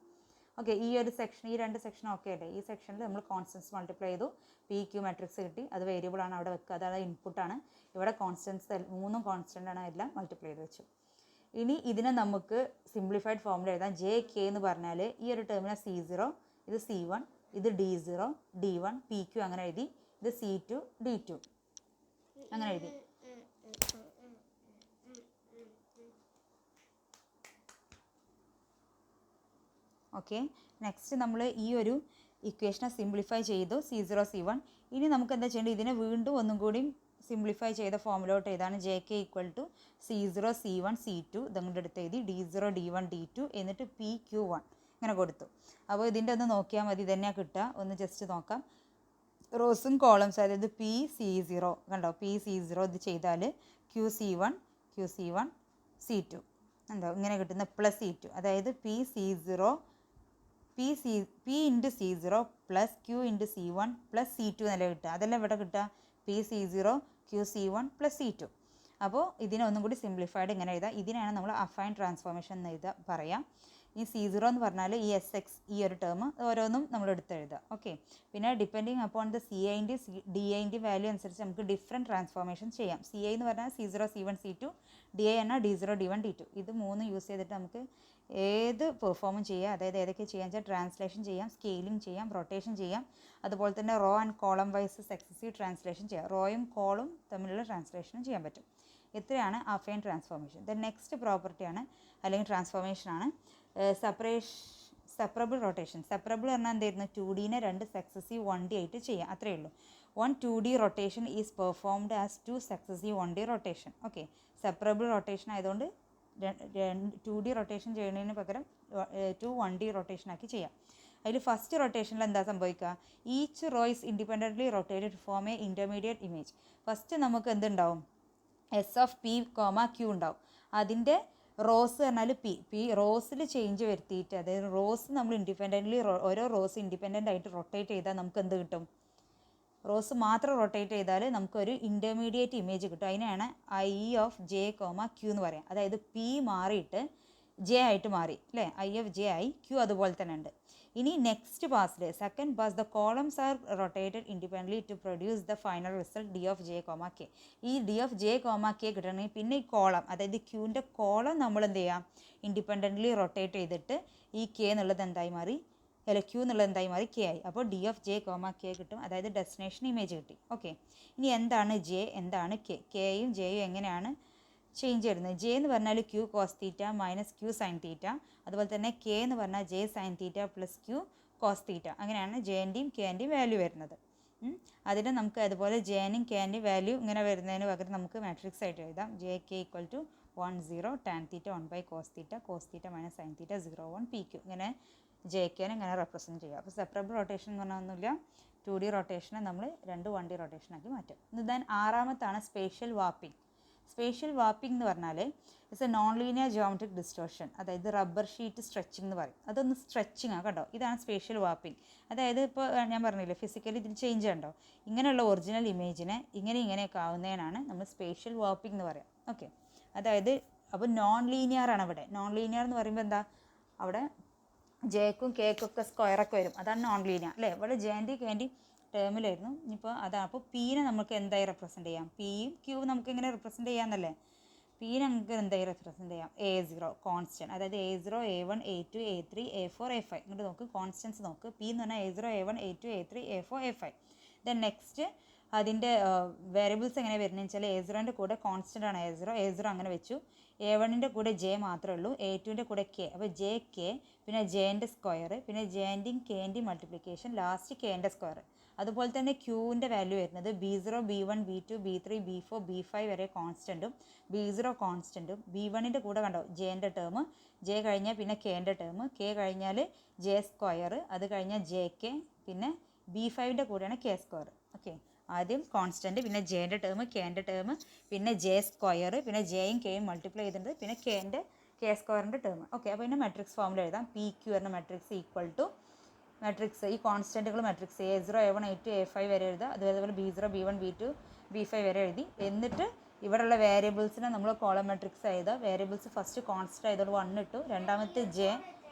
ഓക്കെ, ഈ ഒരു സെക്ഷൻ, ഈ 2 സെക്ഷൻ ഓക്കെ അല്ലേ? ഈ സെക്ഷനിൽ നമ്മൾ കോൺസ്റ്റൻസ് മൾട്ടിപ്ലൈ ചെയ്തു, പി ക്യൂ മാട്രിക്സ് കിട്ടി. അത് വേരിയബിൾ ആണ്, അവിടെ വെക്കുക. അതാണ് ഇൻപുട്ടാണ്. ഇവിടെ കോൺസ്റ്റൻസ് 3 കോൺസ്റ്റൻ്റ് ആണ്, എല്ലാം മൾട്ടിപ്ലൈ ചെയ്ത് വെച്ചു. ഇനി ഇതിനെ നമുക്ക് സിംപ്ലിഫൈഡ് ഫോമിൽ എഴുതാം. ജെ കെ എന്ന് പറഞ്ഞാൽ ഈ ഒരു ടേമിനെ C0, ഇത് C1, ഇത് D0 D1 പി ക്യൂ അങ്ങനെ എഴുതി. ഇത് C2 D2 അങ്ങനെ എഴുതി. ഓക്കെ, നെക്സ്റ്റ് നമ്മൾ ഈ ഒരു ഇക്വേഷനെ സിംപ്ലിഫൈ ചെയ്തു, C0 C1. ഇനി നമുക്ക് എന്താ ചെയ്യേണ്ടത്? ഇതിനെ വീണ്ടും ഒന്നും കൂടി സിംപ്ലിഫൈ ചെയ്ത ഫോമിലോട്ട് ഏതാണ്? J K equal to C0 C1 C2 ഇതങ്ങോട്ട് എടുത്ത് എഴുതി, D0 D1 D2 എന്നിട്ട് പി ക്യൂ 1 ഇങ്ങനെ കൊടുത്തു. അപ്പോൾ ഇതിൻ്റെ ഒന്ന് നോക്കിയാൽ മതി, ഇതന്നെയാണ് കിട്ടുക. ഒന്ന് ജസ്റ്റ് നോക്കാം. റോസും കോളംസ്, അതായത് പി C0 കണ്ടോ, പി C0 ഇത് ചെയ്താൽ QC1 C2 ഉണ്ടോ ഇങ്ങനെ കിട്ടുന്ന പ്ലസ് C2, അതായത് P into C0 plus Q into C1 plus C2 എന്നല്ല കിട്ടുക. അതെല്ലാം ഇവിടെ കിട്ടുക P C0 QC1 plus C2. അപ്പോൾ ഇതിനെ ഒന്നും കൂടി സിംപ്ലിഫൈഡ് ഇങ്ങനെ എഴുതാം. ഇതിനാണ് നമ്മൾ അഫൈൻ ട്രാൻസ്ഫോർമേഷൻ എന്ന് പറയാം. ഈ C0 എന്ന് പറഞ്ഞാൽ ഈ എസ് എക്സ്, ഈ ഒരു ടേം ഓരോന്നും നമ്മൾ എടുത്തെഴുതാം. ഓക്കെ, പിന്നെ ഡിപ്പെൻഡിങ് അപ്പോൺ ദ CIൻ്റെ DIൻ്റെ വാല്യൂ അനുസരിച്ച് നമുക്ക് ഡിഫറെൻറ്റ് ട്രാൻസ്ഫോർമേഷൻ ചെയ്യാം. CI എന്ന് പറഞ്ഞാൽ C0 C1 C2, DI എന്നാൽ D0 D1 D2. ഇത് 3 യൂസ് ചെയ്തിട്ട് നമുക്ക് ഏത് പെർഫോമും ചെയ്യാം. അതായത് ഏതൊക്കെ ചെയ്യാൻ വെച്ചാൽ ട്രാൻസ്ലേഷൻ ചെയ്യാം, സ്കെയിലിംഗ് ചെയ്യാം, റൊട്ടേഷൻ ചെയ്യാം, അതുപോലെ തന്നെ row and column wise successive translation ചെയ്യാം. റോയും കോളും തമ്മിലുള്ള ട്രാൻസ്ലേഷനും ചെയ്യാൻ പറ്റും. ഇത്രയാണ് അഫൈൻ ട്രാൻസ്ഫോർമേഷൻ. ദെൻ നെക്സ്റ്റ് പ്രോപ്പർട്ടിയാണ് അല്ലെങ്കിൽ ട്രാൻസ്ഫോർമേഷനാണ് സെപ്പറബിൾ റൊട്ടേഷൻ. സെപ്പറബിൾ പറഞ്ഞാൽ എന്തായിരുന്നു? 2Dനെ 2 സക്സസീവ് 1D ആയിട്ട് ചെയ്യാം, അത്രയേ ഉള്ളൂ. 1 2D rotation is performed as 2 successive 1D rotation. Okay, separable rotation ആയതുകൊണ്ട് 2D റൊട്ടേഷൻ ചെയ്യുന്നതിന് പകരം 2 1D റൊട്ടേഷൻ ആക്കി ചെയ്യാം. അതിൽ ഫസ്റ്റ് റൊട്ടേഷനിൽ എന്താ സംഭവിക്കുക? Each row is independently rotated form a intermediate image. First നമുക്ക് എന്തുണ്ടാവും? S of P comma Q ഉണ്ടാവും. അതിൻ്റെ റോസ് പറഞ്ഞാൽ പി റോസിൽ ചേഞ്ച് വരുത്തിയിട്ട്, അതായത് റോസ് നമ്മൾ ഇൻഡിപെൻഡൻ്റ്ലി ഓരോ റോസ് ഇൻഡിപെൻഡൻ്റ് ആയിട്ട് റൊട്ടേറ്റ് ചെയ്താൽ നമുക്ക് എന്ത് കിട്ടും? റോസ് മാത്രം റൊട്ടേറ്റ് ചെയ്താൽ നമുക്കൊരു ഇൻ്റർമീഡിയറ്റ് ഇമേജ് കിട്ടും. അതിനാണ് I of J comma Q എന്ന് പറയാം. അതായത് പി മാറിയിട്ട് ജെ ആയിട്ട് മാറി അല്ലേ? ഐ ഓഫ് ജെ ആയി, ക്യൂ അതുപോലെ തന്നെ ഉണ്ട്. ഇനി നെക്സ്റ്റ് പാസിൽ second pass the columns are rotated independently to produce the final result D of J comma K. ഈ D of J comma K കിട്ടണമെങ്കിൽ പിന്നെ ഈ കോളം, അതായത് ക്യൂവിൻ്റെ കോളം നമ്മൾ എന്ത് ചെയ്യാം? ഇൻഡിപെൻഡൻ്റ്ലി റൊട്ടേറ്റ് ചെയ്തിട്ട് ഈ കെ എന്നുള്ളത് എന്തായി മാറി? ക്യൂ എന്നുള്ളത് എന്തായി മാറി? കെ ആയി. അപ്പോൾ D of J comma K കിട്ടും. അതായത് ഡെസ്റ്റിനേഷൻ ഇമേജ് കിട്ടി. ഓക്കെ, ഇനി എന്താണ് ജെ, എന്താണ് കെ? കെയും ജെയും എങ്ങനെയാണ് ചേഞ്ച് വരുന്നത്? ജെ എന്ന് പറഞ്ഞാൽ Q cos theta minus Q sine theta. അതുപോലെ തന്നെ കെ എന്ന് പറഞ്ഞാൽ J sine theta plus Q cos theta. അങ്ങനെയാണ് ജെൻ്റെയും കെൻ്റെയും വാല്യൂ വരുന്നത്. അതിന് നമുക്ക് അതുപോലെ ജെൻ്റെയും കെൻ്റെയും വാല്യൂ ഇങ്ങനെ വരുന്നതിന് പകരം നമുക്ക് മാട്രിക്സ് ആയിട്ട് എഴുതാം. J K equal to 1 0 tan theta 1 cos theta minus sine theta 0 1 P Q. ഇങ്ങനെ ജെ കെനെ ഇങ്ങനെ റെപ്രസെൻറ്റ് ചെയ്യുക. അപ്പോൾ സെപ്പറബിൾ റൊട്ടേഷൻ എന്ന് പറഞ്ഞാൽ ഒന്നുമില്ല, 2D റൊട്ടേഷനെ നമ്മൾ 1D റൊട്ടേഷനാക്കി മാറ്റും. ദെൻ ആറാമത്താണ് സ്പേഷ്യൽ വാർപ്പിംഗ്. സ്പേഷ്യൽ വാർപ്പിംഗ് എന്ന് പറഞ്ഞാൽ it's a non linear geometric distortion. അതായത് റബ്ബർ ഷീറ്റ് സ്ട്രെച്ചിങ് എന്ന് പറയും. അതൊന്ന് സ്ട്രെച്ചിങ് ആണ് കേട്ടോ. ഇതാണ് സ്പേഷ്യൽ വാർപ്പിംഗ്. അതായത് ഇപ്പോൾ ഞാൻ പറഞ്ഞില്ലേ, ഫിസിക്കലി ഇതിൽ ചേഞ്ച് ഉണ്ടോ? ഇങ്ങനെയുള്ള ഒറിജിനൽ ഇമേജിനെ ഇങ്ങനെയൊക്കെ ആവുന്നതിനാണ് നമ്മൾ സ്പേഷ്യൽ വാർപ്പിംഗ് എന്ന് പറയാം. ഓക്കെ, അതായത് അപ്പോൾ നോൺ ലീനിയർ ആണ് ഇവിടെ. നോൺ ലീനിയർ എന്ന് പറയുമ്പോൾ എന്താ? അവിടെ ജെക്കും കെക്കും ഒക്കെ സ്ക്വയറൊക്കെ വരും. അതാണ് നോൺ ലീനിയർ അല്ലേ? ഇവിടെ ജെൻ്റെയും കെൻ്റെയും ടേമിലായിരുന്നു. ഇനിയിപ്പോൾ അതാണ്. അപ്പോൾ പീനെ നമുക്ക് എന്തായി റെപ്രസെൻറ്റ് ചെയ്യാം? പിയും ക്യൂവും നമുക്ക് എങ്ങനെ റെപ്രസെൻറ്റ് ചെയ്യാമെന്നല്ലേ? പീനെ നമുക്ക് എന്തായി റെപ്രസെൻറ്റ് ചെയ്യാം? A0 constant. അതായത് A0 A1 A2 A3 A4 A5. ഇങ്ങോട്ട് നോക്ക്, കോൺസ്റ്റൻസ് നോക്ക്. പി എന്ന് പറഞ്ഞാൽ A0 A1 A2 A3 A4 A5. Then next അതിൻ്റെ വേരിയബിൾസ് എങ്ങനെ വരുന്നതെന്ന് വെച്ചാൽ A0ൻ്റെ കൂടെ കോൺസ്റ്റൻ്റ് ആണ് A0 അങ്ങനെ വെച്ചു. A1ൻ്റെ കൂടെ ജെ മാത്രമേ ഉള്ളൂ, A2ൻ്റെ കൂടെ കെ. അപ്പോൾ ജെ കെ, പിന്നെ ജെൻ്റെ സ്ക്വയർ, പിന്നെ ജെൻ്റെയും കെൻ്റെയും മൾട്ടിപ്ലിക്കേഷൻ, ലാസ്റ്റ് കെൻ്റെ സ്ക്വയർ. അതുപോലെ തന്നെ ക്യൂവിൻ്റെ വാല്യൂ വരുന്നത് B0 B1 B2 B3 B4 B5 വരെ കോൺസ്റ്റൻറ്റും B0 കോൺസ്റ്റൻറ്റും. B1ൻ്റെ കൂടെ കണ്ടോ ജെൻ്റെ ടേം, ജെ കഴിഞ്ഞാൽ പിന്നെ കെൻ്റെ ടേം, കെ കഴിഞ്ഞാൽ ജെ സ്ക്വയർ, അത് കഴിഞ്ഞാൽ ജെ കെ, പിന്നെ B5ൻ്റെ കൂടെയാണ് കെ സ്ക്വയർ. ഓക്കെ, ആദ്യം കോൺസ്റ്റൻറ്റ്, പിന്നെ ജെൻ്റെ ടേം, കെൻ്റെ ടേം, പിന്നെ ജെ സ്ക്വയർ, പിന്നെ ജെയും കെയും മൾട്ടിപ്ലൈ ചെയ്തിട്ടുണ്ട്, പിന്നെ കെ സ്ക്വയറിൻ്റെ ടേം. ഓക്കെ, അപ്പോൾ പിന്നെ മെട്രിക്സ് ഫോമിൽ എഴുതാം. പി ക്യൂ എന്ന മെട്രിക്സ് ഈക്വൽ ടു മെട്രിക്സ്, ഈ കോൺസ്റ്റൻറ്റുകൾ matrix A0 A1 A2 A5 വരെ എഴുതുക. അതുപോലെ B0 B1 B2 B5 വരെ എഴുതി. എന്നിട്ട് ഇവിടെയുള്ള വേരിയബിൾസിനെ നമ്മൾ കോളം മെട്രിക്സ് എഴുതുക. വേരിയബിൾസ് ഫസ്റ്റ് കോൺസ്റ്റൻ്റ് ആയതുകൊണ്ട് 1 ഇട്ടു, രണ്ടാമത്തെ ജെ,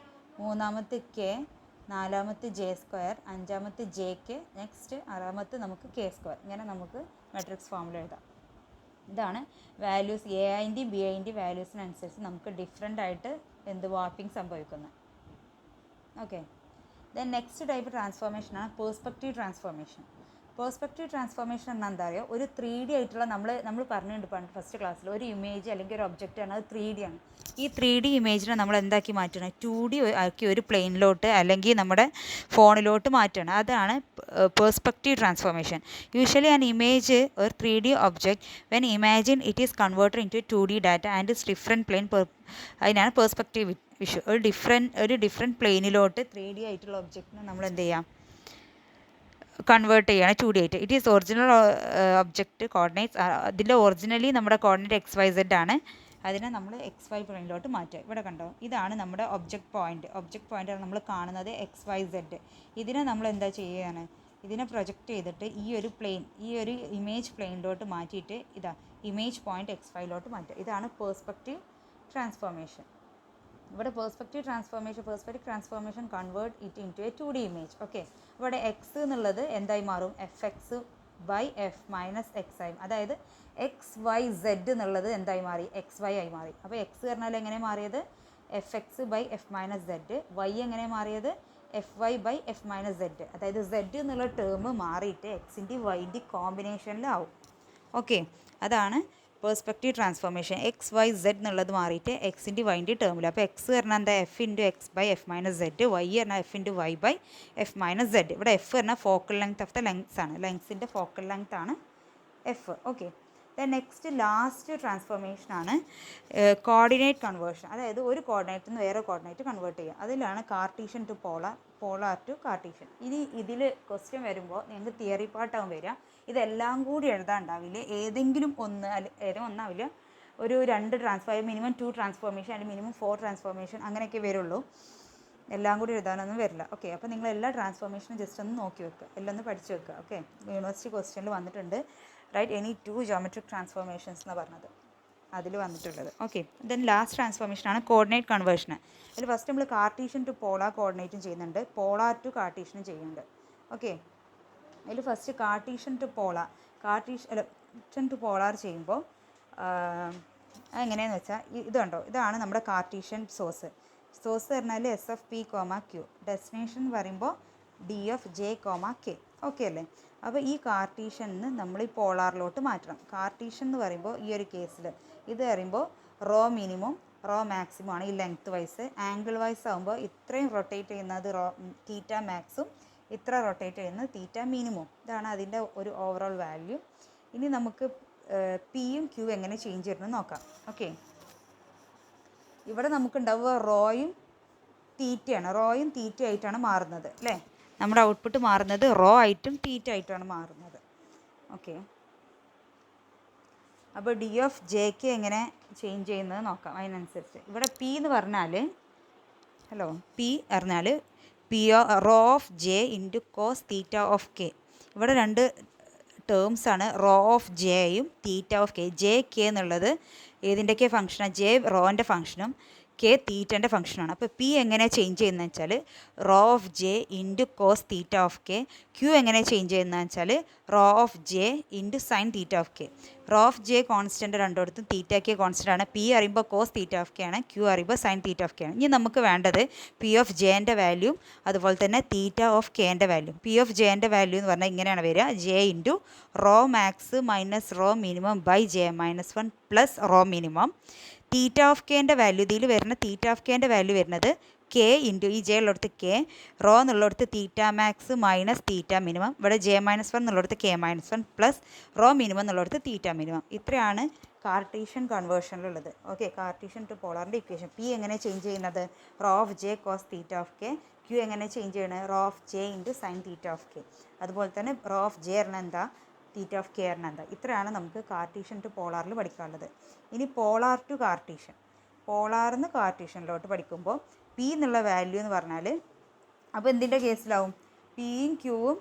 മൂന്നാമത്തെ കെ, നാലാമത്തെ ജെ സ്ക്വയർ, അഞ്ചാമത്തെ ജെ കെ, നെക്സ്റ്റ് ആറാമത്തെ നമുക്ക് കെ സ്ക്വയർ. ഇങ്ങനെ നമുക്ക് മെട്രിക്സ് ഫോമിൽ എഴുതാം. ഇതാണ് വാല്യൂസ്. എഐൻ്റെയും ബി ഐൻ്റെയും വാല്യൂസിനനുസരിച്ച് നമുക്ക് ഡിഫറെൻ്റ് ആയിട്ട് വാർപ്പിംഗ് സംഭവിക്കുന്നത്. ഓക്കെ, ദെൻ നെക്സ്റ്റ് ടൈപ്പ് ട്രാൻസ്ഫോർമേഷനാണ് പേഴ്സ്പെക്റ്റീവ് ട്രാൻസ്ഫോർമേഷൻ. പേഴ്സ്പെക്റ്റീവ് ട്രാൻസ്ഫോർമേഷൻ എന്നാൽ എന്താ പറയുക? ഒരു 3D ആയിട്ടുള്ള നമ്മൾ പറഞ്ഞിട്ടുണ്ട് ഫസ്റ്റ് ക്ലാസ്സിൽ, ഒരു ഇമേജ് അല്ലെങ്കിൽ ഒരു ഒബ്ജക്റ്റ് ആണ്, അത് 3D ആണ്. ഈ 3D ഇമേജിനെ നമ്മൾ എന്താക്കി മാറ്റണം? 2D ആക്കി ഒരു പ്ലെയിനിലോട്ട് അല്ലെങ്കിൽ നമ്മുടെ ഫോണിലോട്ട് മാറ്റണം. അതാണ് perspective transformation. Usually an image ഒരു 3D object when imagine it is converted in to 2D data and it's different plane. അതിനാണ് പേഴ്സ്പെക്റ്റീവ് വിഷു. ഒരു ഡിഫറെൻറ്റ് പ്ലെയിനിലോട്ട് 3D ആയിട്ടുള്ള ഒബ്ജക്റ്റിനെ നമ്മൾ എന്ത് ചെയ്യാം? കൺവേർട്ട് ചെയ്യുകയാണ് 2D ആയിട്ട്. It is original object coordinates. അതിൻ്റെ ഒറിജിനലി നമ്മുടെ കോർഡിനേറ്റ് XYZ ആണ്. അതിനെ നമ്മൾ XY പ്ലെയിനിലോട്ട് മാറ്റുക. ഇവിടെ കണ്ടോ, ഇതാണ് നമ്മുടെ ഒബ്ജക്റ്റ് പോയിൻ്റാണ് നമ്മൾ കാണുന്നത് XYZ. ഇതിനെ നമ്മൾ എന്താ ചെയ്യുകയാണ്? ഇതിനെ പ്രൊജക്റ്റ് ചെയ്തിട്ട് ഈ ഒരു ഇമേജ് പ്ലെയിനിലോട്ട് മാറ്റിയിട്ട് ഇതാ ഇമേജ് പോയിൻ്റ് XYലോട്ട് മാറ്റുക. ഇതാണ് പേഴ്സ്പെക്റ്റീവ് ട്രാൻസ്ഫോർമേഷൻ. ഇവിടെ perspective transformation convert it in to a 2D image. Okay, ഇവിടെ എക്സ് എന്നുള്ളത് എന്തായി മാറും? FX by F minus X ആയി. അതായത് XYZ എന്നുള്ളത് എന്തായി മാറി? XY ആയി മാറി. അപ്പോൾ എക്സ് പറഞ്ഞാൽ എങ്ങനെ മാറിയത്? FX by F minus Z. Y എങ്ങനെ മാറിയത്? FY by F minus Z. അതായത് Z എന്നുള്ള ടേം മാറിയിട്ട് എക്സിൻ്റെയും വൈൻ്റെയും കോമ്പിനേഷനിലാവും. ഓക്കെ, അതാണ് പേഴ്സ്പെക്റ്റീവ് ട്രാൻസ്ഫോർമേഷൻ. XYZ എന്നുള്ളത് മാറിയിട്ട് എക്സിൻ്റെ വൈൻ്റെ ടേമിൽ. അപ്പോൾ എക്സ് പറഞ്ഞാൽ എന്താ? F into X by F minus Z. Y പറഞ്ഞാൽ F into Y by F minus Z. ഇവിടെ F പറഞ്ഞാൽ focal length of the lens ആണ്. ലെങ്സിൻ്റെ ഫോക്കൽ ലെങ്ത് ആണ് F. ഓക്കെ, നെക്സ്റ്റ് ലാസ്റ്റ് ട്രാൻസ്ഫോർമേഷനാണ് കോർഡിനേറ്റ് കൺവേർഷൻ. അതായത് ഒരു കോർഡിനേറ്റിൽ നിന്ന് വേറെ കോർഡിനേറ്റ് കൺവേർട്ട് ചെയ്യുക. അതിലാണ് Cartesian to polar, polar to Cartesian. ഇനി ഇതിൽ ക്വസ്റ്റ്യൻ വരുമ്പോൾ നിങ്ങൾക്ക് തിയറി പാർട്ടാവും വരിക. ഇതെല്ലാം കൂടി എഴുതാണ്ടാവില്ല, ഏതെങ്കിലും ഒന്നാവില്ല. ഒരു 2 ട്രാൻസ്ഫോർമേഷൻ, മിനിമം 2 ട്രാൻസ്ഫോർമേഷൻ അല്ലെങ്കിൽ മിനിമം 4 ട്രാൻസ്ഫോർമേഷൻ അങ്ങനെയൊക്കെ വരുള്ളൂ. എല്ലാം കൂടി എഴുതാനൊന്നും വരില്ല. ഓക്കെ, അപ്പോൾ നിങ്ങൾ എല്ലാ ട്രാൻസ്ഫോർമേഷനും ജസ്റ്റ് ഒന്ന് നോക്കി വെക്കുക, എല്ലാം ഒന്ന് പഠിച്ച് വെക്കുക. ഓക്കെ, യൂണിവേഴ്സിറ്റി ക്വസ്റ്റ്യനിൽ വന്നിട്ടുണ്ട്, റൈറ്റ് എനി 2 ജോമെട്രിക് ട്രാൻസ്ഫോർമേഷൻസ് എന്ന് പറഞ്ഞത് അതിൽ വന്നിട്ടുള്ളത്. ഓക്കെ, ദെൻ ലാസ്റ്റ് ട്രാൻസ്ഫോർമേഷനാണ് കോർഡിനേറ്റ് കൺവേർഷൻ. അതിൽ ഫസ്റ്റ് നമ്മൾ കാർട്ടീഷ്യൻ ടു പോളാർ കോർഡിനേറ്റും ചെയ്യുന്നുണ്ട്, പോളാർ ടു കാർട്ടീഷ്യനും ചെയ്യുന്നുണ്ട്. ഓക്കെ, അതിൽ ഫസ്റ്റ് കാർട്ടീഷ്യൻ ടു പോളാർ ചെയ്യുമ്പോൾ എങ്ങനെയാണെന്ന് വെച്ചാൽ ഇത് കണ്ടോ, ഇതാണ് നമ്മുടെ കാർട്ടീഷ്യൻ സോഴ്സ് പറഞ്ഞാൽ S of P comma Q, destination എന്ന് പറയുമ്പോൾ D of J comma K. Okay അല്ലേ? അപ്പോൾ ഈ കാർട്ടീഷ്യനിൽ നമ്മൾ ഈ പോളാറിലോട്ട് മാറ്റണം. കാർട്ടീഷ്യൻ എന്ന് പറയുമ്പോൾ ഈ ഒരു കേസിൽ ഇത് പറയുമ്പോൾ റോ മിനിമം റോ മാക്സിമം ആണ് ഈ ലെങ്ത് വൈസ്. ആംഗിൾ വൈസ് ആകുമ്പോൾ ഇത്രയും റൊട്ടേറ്റ് ചെയ്യുന്നത് തീറ്റ മാക്സും ഇത്ര റൊട്ടേറ്റ് ചെയ്യുന്നത് തീറ്റ മിനിമം. ഇതാണ് അതിൻ്റെ ഒരു ഓവറോൾ വാല്യൂ. ഇനി നമുക്ക് പിയും ക്യൂ എങ്ങനെ ചേഞ്ച് ചെയ്യണമെന്ന് നോക്കാം. ഓക്കെ, ഇവിടെ നമുക്കുണ്ടാവുക റോയും തീറ്റ ആയിട്ടാണ് മാറുന്നത് അല്ലേ? നമ്മുടെ ഔട്ട്പുട്ട് മാറുന്നത് റോ ആയിട്ടും തീറ്റ ആയിട്ടാണ് മാറുന്നത്. ഓക്കെ, അപ്പോൾ ഡി ഓഫ് ജെക്ക് എങ്ങനെ ചേഞ്ച് ചെയ്യുന്നത് നോക്കാം. അതിനനുസരിച്ച് ഇവിടെ പി എന്ന് പറഞ്ഞാൽ rho of J into cos theta of K. ഇവിടെ 2 ടേംസാണ്, റോ ഓഫ് ജെയും theta of K. J K എന്നുള്ളത് ഏതിൻ്റെയൊക്കെ ഫംഗ്ഷനാണ്? ജെ റോൻ്റെ ഫംഗ്ഷനും കെ തീറ്റൻ്റെ ഫംഗ്ഷനാണ്. അപ്പോൾ പി എങ്ങനെ ചേഞ്ച് ചെയ്യുന്നത് വെച്ചാൽ rho of J into cos theta of K. Q എങ്ങനെ ചേഞ്ച് ചെയ്യുന്നത് വെച്ചാൽ rho of J into sine theta of K. Rho of J constant രണ്ടിടത്തും, തീറ്റ കെ കോൺസ്റ്റൻ്റ് ആണ്. പി അറിയുമ്പോൾ കോസ് തീറ്റ ഓഫ് കെ ആണ്, Q അറിയുമ്പോൾ sine theta of K ആണ്. ഇനി നമുക്ക് വേണ്ടത് പി ഓഫ് ജെൻ്റെ വാല്യൂം അതുപോലെ തന്നെ തീറ്റ ഓഫ് കെൻ്റെ വാല്യൂ. പി ഓഫ് ജെൻ്റെ വാല്യൂ എന്ന് പറഞ്ഞാൽ ഇങ്ങനെയാണ് വരിക: J into rho max minus rho minimum by J minus 1 plus rho minimum. Theta of കെൻ്റെ വാല്യൂ, ഇതിൽ വരുന്ന തീറ്റ ഓഫ് കെൻ്റെ വാല്യൂ വരുന്നത് കെ ഇൻറ്റു ഈ ജെ ഉള്ളിടത്ത് കെ, റോ എന്നുള്ളിടത്ത് theta max minus theta minimum, ഇവിടെ ജെ മൈനസ് 1 എന്നുള്ളിടത്ത് K minus 1 plus rho minimum എന്നുള്ളിടത്ത് തീറ്റ മിനിമം. ഇത്രയാണ് കാർട്ടീഷ്യൻ കൺവേർഷനിലുള്ളത്. ഓക്കെ, കാർട്ടീഷ്യൻ ടു പോളാറിൻ്റെ ഇക്വേഷൻ. പി എങ്ങനെ ചേഞ്ച് ചെയ്യുന്നത്? Rho of J cos theta of K. Q എങ്ങനെ change ചെയ്യണത്? Rho of J into sine theta of K. അതുപോലെ തന്നെ raw of J പറഞ്ഞാൽ എന്താ, തീറ്റ ഓഫ് കെ പറഞ്ഞാൽ എന്താ. ഇത്രയാണ് നമുക്ക് കാർട്ടീഷ്യൻ ടു പോളാറിൽ പഠിക്കാനുള്ളത്. ഇനി പോളാർ ടു കാർട്ടീഷ്യൻ, പോളാറിൽ നിന്ന് കാർട്ടീഷ്യനിലോട്ട് പഠിക്കുമ്പോൾ പി എന്നുള്ള വാല്യൂ എന്ന് പറഞ്ഞാൽ, അപ്പോൾ എന്തിൻ്റെ കേസിലാവും? പിയും ക്യൂവും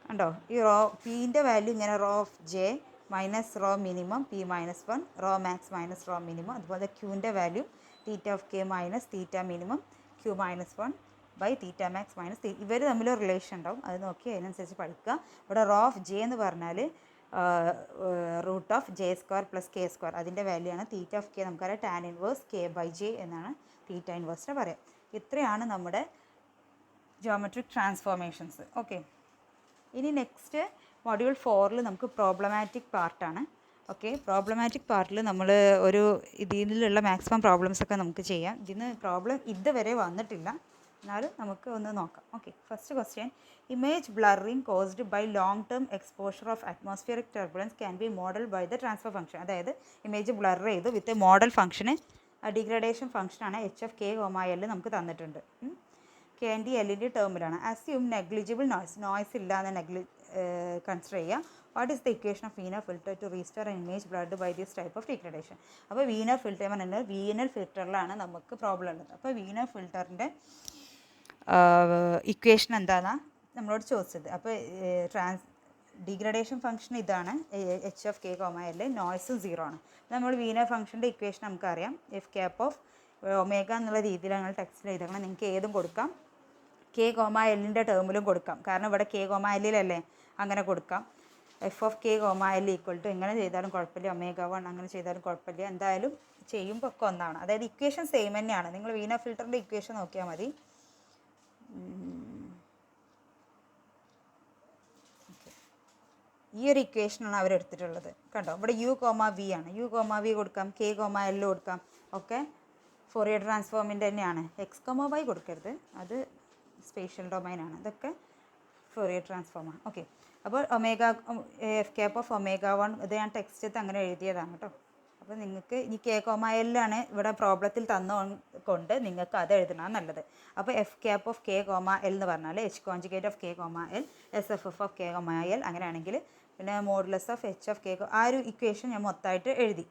കണ്ടോ, ഈ റോ പീൻ്റെ വാല്യൂ ഇങ്ങനെ rho of J minus rho minimum P minus 1, rho max minus rho minimum. അതുപോലെ ക്യൂവിൻ്റെ value theta of K minus theta minimum Q minus 1 by theta max minus ഇവർ തമ്മിൽ റിലേഷൻ ഉണ്ടാവും, അത് നോക്കി അതിനനുസരിച്ച് പഠിക്കുക. ഇവിടെ റോ ഓഫ് ജെ എന്ന് പറഞ്ഞാൽ root of J square plus K square, അതിൻ്റെ വാല്യൂ ആണ്. തീറ്റ ഓഫ് കെ നമുക്കറിയാം tan inverse K by J എന്നാണ് തീറ്റ ഇൻവേഴ്സിനെ പറയാം. ഇത്രയാണ് നമ്മുടെ ജോമെട്രിക് ട്രാൻസ്ഫോർമേഷൻസ്. ഓക്കെ, ഇനി നെക്സ്റ്റ് മൊഡ്യൂൾ 4 നമുക്ക് പ്രോബ്ലമാറ്റിക് പാർട്ടാണ്. ഓക്കെ, പ്രോബ്ലമാറ്റിക് പാർട്ടിൽ നമ്മൾ ഒരു ഇതിലുള്ള മാക്സിമം പ്രോബ്ലംസൊക്കെ നമുക്ക് ചെയ്യാം. ഇതിന് പ്രോബ്ലം ഇതുവരെ വന്നിട്ടില്ല, എന്നാലും നമുക്ക് ഒന്ന് നോക്കാം. Okay, first question: image blurring caused by long term exposure of atmospheric turbulence can be model by the transfer function. അതായത് ഇമേജ് ബ്ലർ ചെയ്തു വിത്ത് മോഡൽ ഫംഗ്ഷന്, ഡിഗ്രഡേഷൻ ഫംഗ്ഷനാണ് H of K comma L നമുക്ക് തന്നിട്ടുണ്ട്. കെ ആൻഡ് ഡി എല്ലിൻ്റെ ടേമിലാണ്. Assume negligible noise ഇല്ലാന്ന് consider ചെയ്യുക. What is the equation of Wiener filter to restore an image blurred by this type of degradation? അപ്പോൾ Wiener filter പറഞ്ഞാൽ വീനൽ ഫിൽറ്ററിലാണ് നമുക്ക് problem ഉള്ളത്. അപ്പോൾ വീനർ ഫിൽറ്ററിൻ്റെ ഇക്വേഷൻ എന്താണെന്നാണ് നമ്മളോട് ചോദിച്ചത്. അപ്പോൾ ഡിഗ്രഡേഷൻ ഫംഗ്ഷൻ ഇതാണ്, H of K comma L, നോയ്സും 0 ആണ്. നമ്മൾ വീനർ ഫംഗ്ഷൻ്റെ ഇക്വേഷൻ നമുക്കറിയാം, എഫ് ക്യാപ്പ് ഓഫ് ഒമേഗ എന്നുള്ള രീതിയിൽ ഞങ്ങൾ ടെക്സ്റ്റിൽ എഴുതണം. നിങ്ങൾക്ക് ഏതും കൊടുക്കാം, കെ കോമ എല്ലിൻ്റെ ടേമിലും കൊടുക്കാം, കാരണം ഇവിടെ കെ കോമ എല്ലിലല്ലേ, അങ്ങനെ കൊടുക്കാം. F of K comma L equal to എങ്ങനെ ചെയ്താലും കുഴപ്പമില്ല, ഒമേഗ 1 അങ്ങനെ ചെയ്താലും കുഴപ്പമില്ല, എന്തായാലും ചെയ്യുമ്പോൾ ഒക്കെ ഒന്നാണ്. അതായത് ഇക്വേഷൻ സെയിം തന്നെയാണ്. നിങ്ങൾ വീനർ ഫിൽറ്ററിൻ്റെ ഇക്വേഷൻ നോക്കിയാൽ മതി. ഈ ഒരു ഇക്വേഷനാണ് അവരെടുത്തിട്ടുള്ളത്. കണ്ടോ, ഇവിടെ യു കോമ വി ആണ്. യു കോമ വി കൊടുക്കാം, കെ കോമ എൽ കൊടുക്കാം, ഒക്കെ ഫോറിയർ ട്രാൻസ്ഫോമിൻ്റെ തന്നെയാണ്. എക്സ് കോമ വൈ കൊടുക്കരുത്, അത് സ്പേഷ്യൽ ഡൊമൈനാണ്. ഇതൊക്കെ ഫോറിയർ ട്രാൻസ്ഫോമാണ്. ഓക്കെ, അപ്പോൾ എഫ് ക്യാപ്പ് ഓഫ് ഒമേഗ 1 ഇത് ഞാൻ ടെക്സ്റ്റ് അങ്ങനെ എഴുതിയതാണ് കേട്ടോ. അപ്പോൾ നിങ്ങൾക്ക് ഇനി കെ കോമ എല്ലാണ് ഇവിടെ പ്രോബ്ലത്തിൽ തന്നുകൊണ്ട് നിങ്ങൾക്ക് അത് എഴുതണം നല്ലത്. അപ്പോൾ F cap of K comma L എന്ന് പറഞ്ഞാൽ H conjugate of K comma L S F F of K comma L അങ്ങനെയാണെങ്കിൽ പിന്നെ modulus of h of K ആ ഒരു ഇക്വേഷൻ ഞാൻ മൊത്തമായിട്ട് എഴുതി.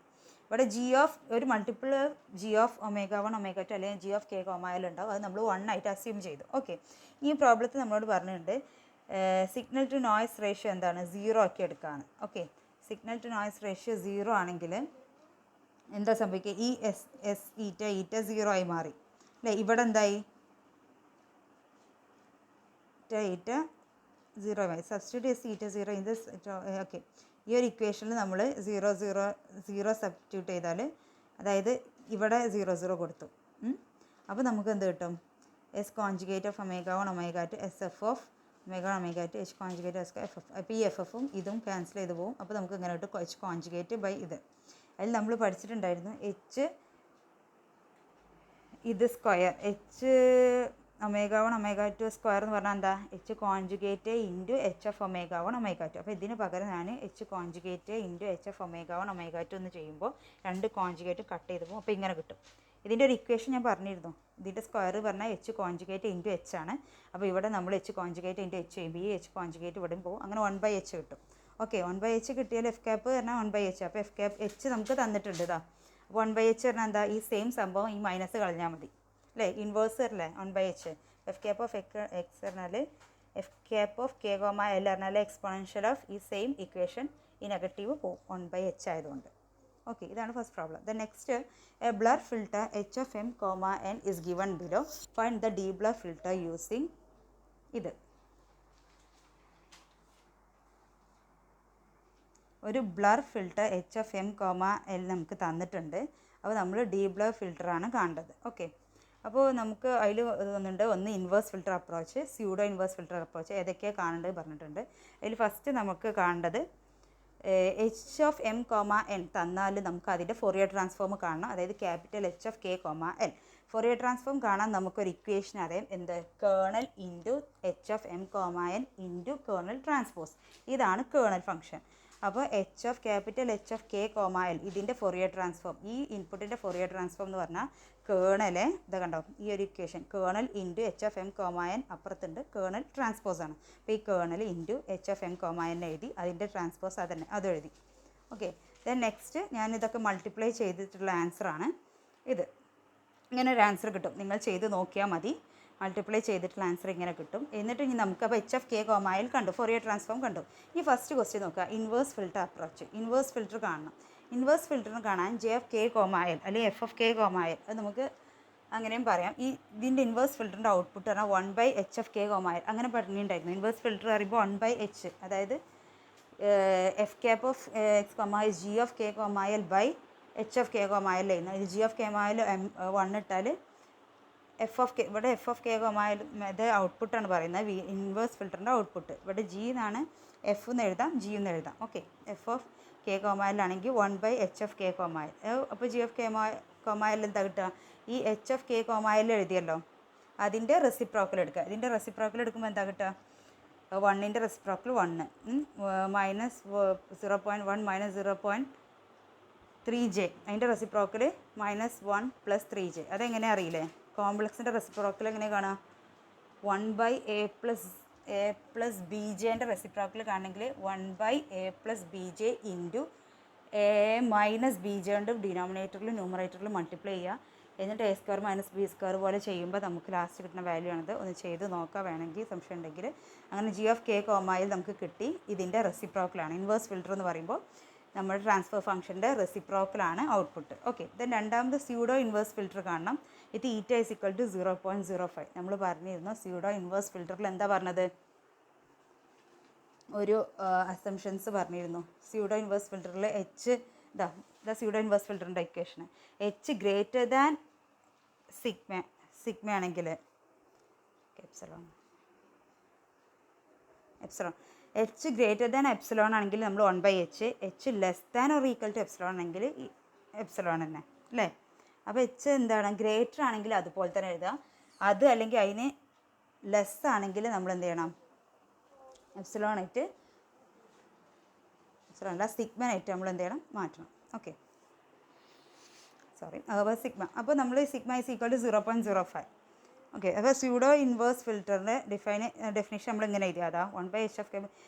ഇവിടെ ജി ഓഫ് ഒരു multiple G of omega 1 omega 2 അല്ലെങ്കിൽ G of K comma L ഉണ്ടാവും. അത് നമ്മൾ 1 ആയിട്ട് അസ്യൂം ചെയ്തു. ഓക്കെ, ഈ പ്രോബ്ലത്തിൽ നമ്മളോട് പറഞ്ഞിട്ടുണ്ട് സിഗ്നൽ ടു നോയ്സ് റേഷ്യോ എന്താണ് 0 ആക്കി എടുക്കുകയാണ്. Okay, signal to noise ratio 0 ആണെങ്കിൽ എന്താ സംഭവിക്കുക? ഈ ഈറ്റ 0 ആയി മാറി അല്ലേ? ഇവിടെ എന്തായി? ഈറ്റ 0 ആയി. സബ്സ്റ്റിറ്റ്യൂട്ട് ഈറ്റ 0 ഇൻ ദിസ്. ഓക്കെ, ഈ ഒരു ഇക്വേഷനിൽ നമ്മൾ 0 സബ്സ്റ്റിറ്റ്യൂട്ട് ചെയ്താൽ, അതായത് ഇവിടെ 0 കൊടുത്തു. അപ്പോൾ നമുക്ക് എന്ത് കിട്ടും? S conjugate of omega 1 omega 2 S F of omega 1 omega 2 H conjugate S F F. അപ്പോൾ ഈ എഫ് എഫും ഇതും ക്യാൻസൽ ചെയ്ത് പോകും. അപ്പോൾ നമുക്ക് ഇങ്ങനെ കിട്ടും എച്ച് കോൺജുഗേറ്റ് ബൈ ഇത്. അതിൽ നമ്മൾ പഠിച്ചിട്ടുണ്ടായിരുന്നു എച്ച് ഇത് square, H omega 1 omega 2 square എന്ന് പറഞ്ഞാൽ എന്താ? H conjugate into H of omega 1 omega 2. അപ്പോൾ ഇതിന് പകരം ഞാൻ H conjugate into H of omega 1 omega 2 എന്ന് ചെയ്യുമ്പോൾ രണ്ട് കോൺജുഗേറ്റ് കട്ട് ചെയ്ത് പോകും. അപ്പോൾ ഇങ്ങനെ കിട്ടും. ഇതിൻ്റെ ഒരു ഇക്വേഷൻ ഞാൻ പറഞ്ഞിരുന്നു. ഇതിൻ്റെ സ്ക്വയർ പറഞ്ഞാൽ എച്ച് കോൺജുഗേറ്റ് ഇൻറ്റു എച്ച് ആണ്. അപ്പോൾ ഇവിടെ നമ്മൾ എച്ച് കോൺജുഗേറ്റ് ഇൻറ്റു എച്ച് ചെയ്യുമ്പോൾ ഈ എച്ച് കോൺജുഗേറ്റ് ഇവിടെയും പോകും. അങ്ങനെ 1/h കിട്ടും. ഓക്കെ, 1/h കിട്ടിയാൽ എഫ് ക്യാപ്പ് പറഞ്ഞാൽ 1/h. അപ്പോൾ എഫ് ക്യാപ്പ് എച്ച് നമുക്ക് തന്നിട്ടുണ്ട്. ഇതാ 1/h പറഞ്ഞാൽ എന്താ? ഈ സെയിം സംഭവം ഈ മൈനസ് കളഞ്ഞാൽ മതി അല്ലേ? ഇൻവേഴ്സ് അല്ലേ 1/h. F cap of X പറഞ്ഞാൽ F cap of K comma L പറഞ്ഞാൽ എക്സ്പോണൻഷ്യൽ ഓഫ് ഈ സെയിം ഇക്വേഷൻ ഈ നെഗറ്റീവ് പോകും 1/h ആയതുകൊണ്ട്. ഓക്കെ, ഇതാണ് first problem. The next, a blur filter H of M comma N is given below. Find the deblur filter using ഇത്. ഒരു blur filter H of M comma L നമുക്ക് തന്നിട്ടുണ്ട്. അപ്പോൾ നമ്മൾ D blur ഫിൽട്ടറാണ് കാണേണ്ടത്. Okay, അപ്പോൾ നമുക്ക് അതിൽ വന്നിട്ടുണ്ട് ഒന്ന് inverse filter approach, pseudo inverse filter approach, ഏതൊക്കെയാണ് കാണേണ്ടത് പറഞ്ഞിട്ടുണ്ട്. അതിൽ ഫസ്റ്റ് നമുക്ക് കാണേണ്ടത് H of M comma N തന്നാൽ നമുക്ക് അതിൻ്റെ ഫോറിയർ ട്രാൻസ്ഫോം കാണണം. അതായത് capital H of K comma L. Fourier transform കാണാൻ നമുക്കൊരു ഇക്വേഷൻ അറിയാം. എന്ത്? Kernel into H of M comma N into kernel transpose. ഇതാണ് കേർണൽ ഫംഗ്ഷൻ. അപ്പോൾ H of capital H of K comma L ഇതിൻ്റെ Fourier transform, ഈ ഇൻപുട്ടിൻ്റെ Fourier transform എന്ന് പറഞ്ഞാൽ കേർണലെ ഇത് കണ്ടോ, ഈ ഒരു equation kernel into H of M comma N അപ്പുറത്തുണ്ട് കേർണൽ ട്രാൻസ്പോസ് ആണ്. അപ്പോൾ ഈ kernel into H of M comma N എഴുതി, അതിൻ്റെ ട്രാൻസ്പോസ് അതന്നെ അത് എഴുതി. ഓക്കെ, ദെൻ നെക്സ്റ്റ് ഞാനിതൊക്കെ മൾട്ടിപ്ലൈ ചെയ്തിട്ടുള്ള ആൻസറാണ് ഇത്. ഇങ്ങനെ ഒരു ആൻസർ കിട്ടും. നിങ്ങൾ ചെയ്ത് നോക്കിയാൽ മതി. മൾട്ടിപ്ലൈ ചെയ്തിട്ടുള്ള ആൻസർ ഇങ്ങനെ കിട്ടും. എന്നിട്ട് ഇനി നമുക്ക് അപ്പോൾ H of K comma L കണ്ടു, ഫോറിയർ ട്രാൻസ്ഫോം കണ്ടു. ഈ ഫസ്റ്റ് ക്വസ്റ്റ്യൻ നോക്കുക, inverse filter approach. Inverse filter കാണണം. ഇൻവേഴ്സ് ഫിൽറ്ററിന് കാണാൻ J of K comma L അല്ലെങ്കിൽ F of K comma L, അത് നമുക്ക് അങ്ങനെയും പറയാം. ഇതിൻ്റെ ഇൻവേഴ്സ് ഫിൽറ്ററിൻ്റെ ഔട്ട്പുട്ട് പറഞ്ഞാൽ 1/h of K comma L അങ്ങനെ പറഞ്ഞിട്ടുണ്ടായിരുന്നു. ഇൻവേഴ്സ് ഫിൽറ്റർ പറയുമ്പോൾ 1/h, അതായത് F cap of X comma L G of K comma L by H of K comma L ചെയ്യുന്നു. ഇത് G of K comma L 1 ഇട്ടാൽ F of K, ഇവിടെ F of K comma L ഇത് ഔട്ട്പുട്ടാണ് പറയുന്നത്, inverse ഫിൽറ്ററിൻ്റെ output. ഇവിടെ G എന്നാണ്, എഫ് എന്ന് എഴുതാം, ജി എന്ന് എഴുതാം. Okay, F of K comma L ആണെങ്കിൽ 1/h of K comma L. അപ്പോൾ G of K comma L എന്താ കിട്ടുക? ഈ H of K comma L എഴുതിയല്ലോ, അതിൻ്റെ റെസിപ്രോക്കൽ എടുക്കുക. ഇതിൻ്റെ റെസിപ്രോക്കൽ എടുക്കുമ്പോൾ എന്താ കിട്ടുക? 1ൻ്റെ റെസിപ്രോക്കൽ 1 മൈനസ് 0.1 മൈനസ് 0.3j, അതിൻ്റെ റെസിപ്രോക്കൽ -1 + 3j. അതെങ്ങനെ അറിയില്ലേ? കോംപ്ലക്സിൻ്റെ റെസിപ്രോക്കൽ എങ്ങനെ കാണാം? 1/a + bjൻ്റെ റെസിപ്രോക്കൽ കാണണമെങ്കിൽ 1/a + bj into a minus bj കൊണ്ട് ഡിനോമിനേറ്ററിലും ന്യൂമറേറ്ററിലും മൾട്ടിപ്ലൈ ചെയ്യുക. എന്നിട്ട് a² - b² പോലെ ചെയ്യുമ്പോൾ നമുക്ക് ലാസ്റ്റ് കിട്ടുന്ന വാല്യൂ ആണത്. ഒന്ന് ചെയ്ത് നോക്കാം വേണമെങ്കിൽ, സംശയം ഉണ്ടെങ്കിൽ. അങ്ങനെ ജി ഓഫ് കെ കോമയിൽ നമുക്ക് കിട്ടി. ഇതിൻ്റെ റെസിപ്രോക്കലാണ്. ഇൻവേഴ്സ് ഫിൽറ്റർ എന്ന് പറയുമ്പോൾ നമ്മുടെ ട്രാൻസ്ഫർ ഫംഗ്ഷൻ്റെ റെസിപ്രോക്കലാണ് ഔട്ട്പുട്ട്. ഓക്കെ, ദെൻ രണ്ടാമത് സ്യൂഡോ ഇൻവേഴ്സ് ഫിൽറ്റർ കാണണം. ഇത് ഈറ്റ = 0.05. നമ്മൾ പറഞ്ഞിരുന്നു സ്യൂഡോ ഇൻവേഴ്സ് ഫിൽറ്ററിൽ എന്താ പറഞ്ഞത്? ഒരു അസംഷൻസ് പറഞ്ഞിരുന്നു. സ്യൂഡോ ഇൻവേഴ്സ് ഫിൽറ്ററിൽ എച്ച് ഇതാ സ്യൂഡോ ഇൻവേഴ്സ് ഫിൽറ്ററിൻ്റെ equation H greater than sigma ആണെങ്കിൽ epsilon H greater than epsilon ആണെങ്കിൽ നമ്മൾ 1/h, H less than or equal to epsilon ആണെങ്കിൽ എപ്സിലോൺ തന്നെ അല്ലേ? അപ്പോൾ എച്ച് എന്താണ്? ഗ്രേറ്റർ ആണെങ്കിൽ അതുപോലെ തന്നെ എഴുതുക. അത് അല്ലെങ്കിൽ അതിന് ലെസ് ആണെങ്കിൽ നമ്മൾ എന്ത് ചെയ്യണം? എപ്സിലോൺ ആയിട്ട് എപ്സിലോൺ അല്ല സിഗ്മനായിട്ട് നമ്മൾ എന്ത് ചെയ്യണം മാറ്റണം. Okay, sorry, sigma. അപ്പോൾ നമ്മൾ sigma is equal to 0.05. Okay, അപ്പോൾ സ്യൂഡോ ഇൻവേഴ്സ് ഫിൽറ്ററിൻ്റെ ഡെഫിനേഷൻ നമ്മൾ ഇങ്ങനെ എഴുതുക. അതാ 1/h(k).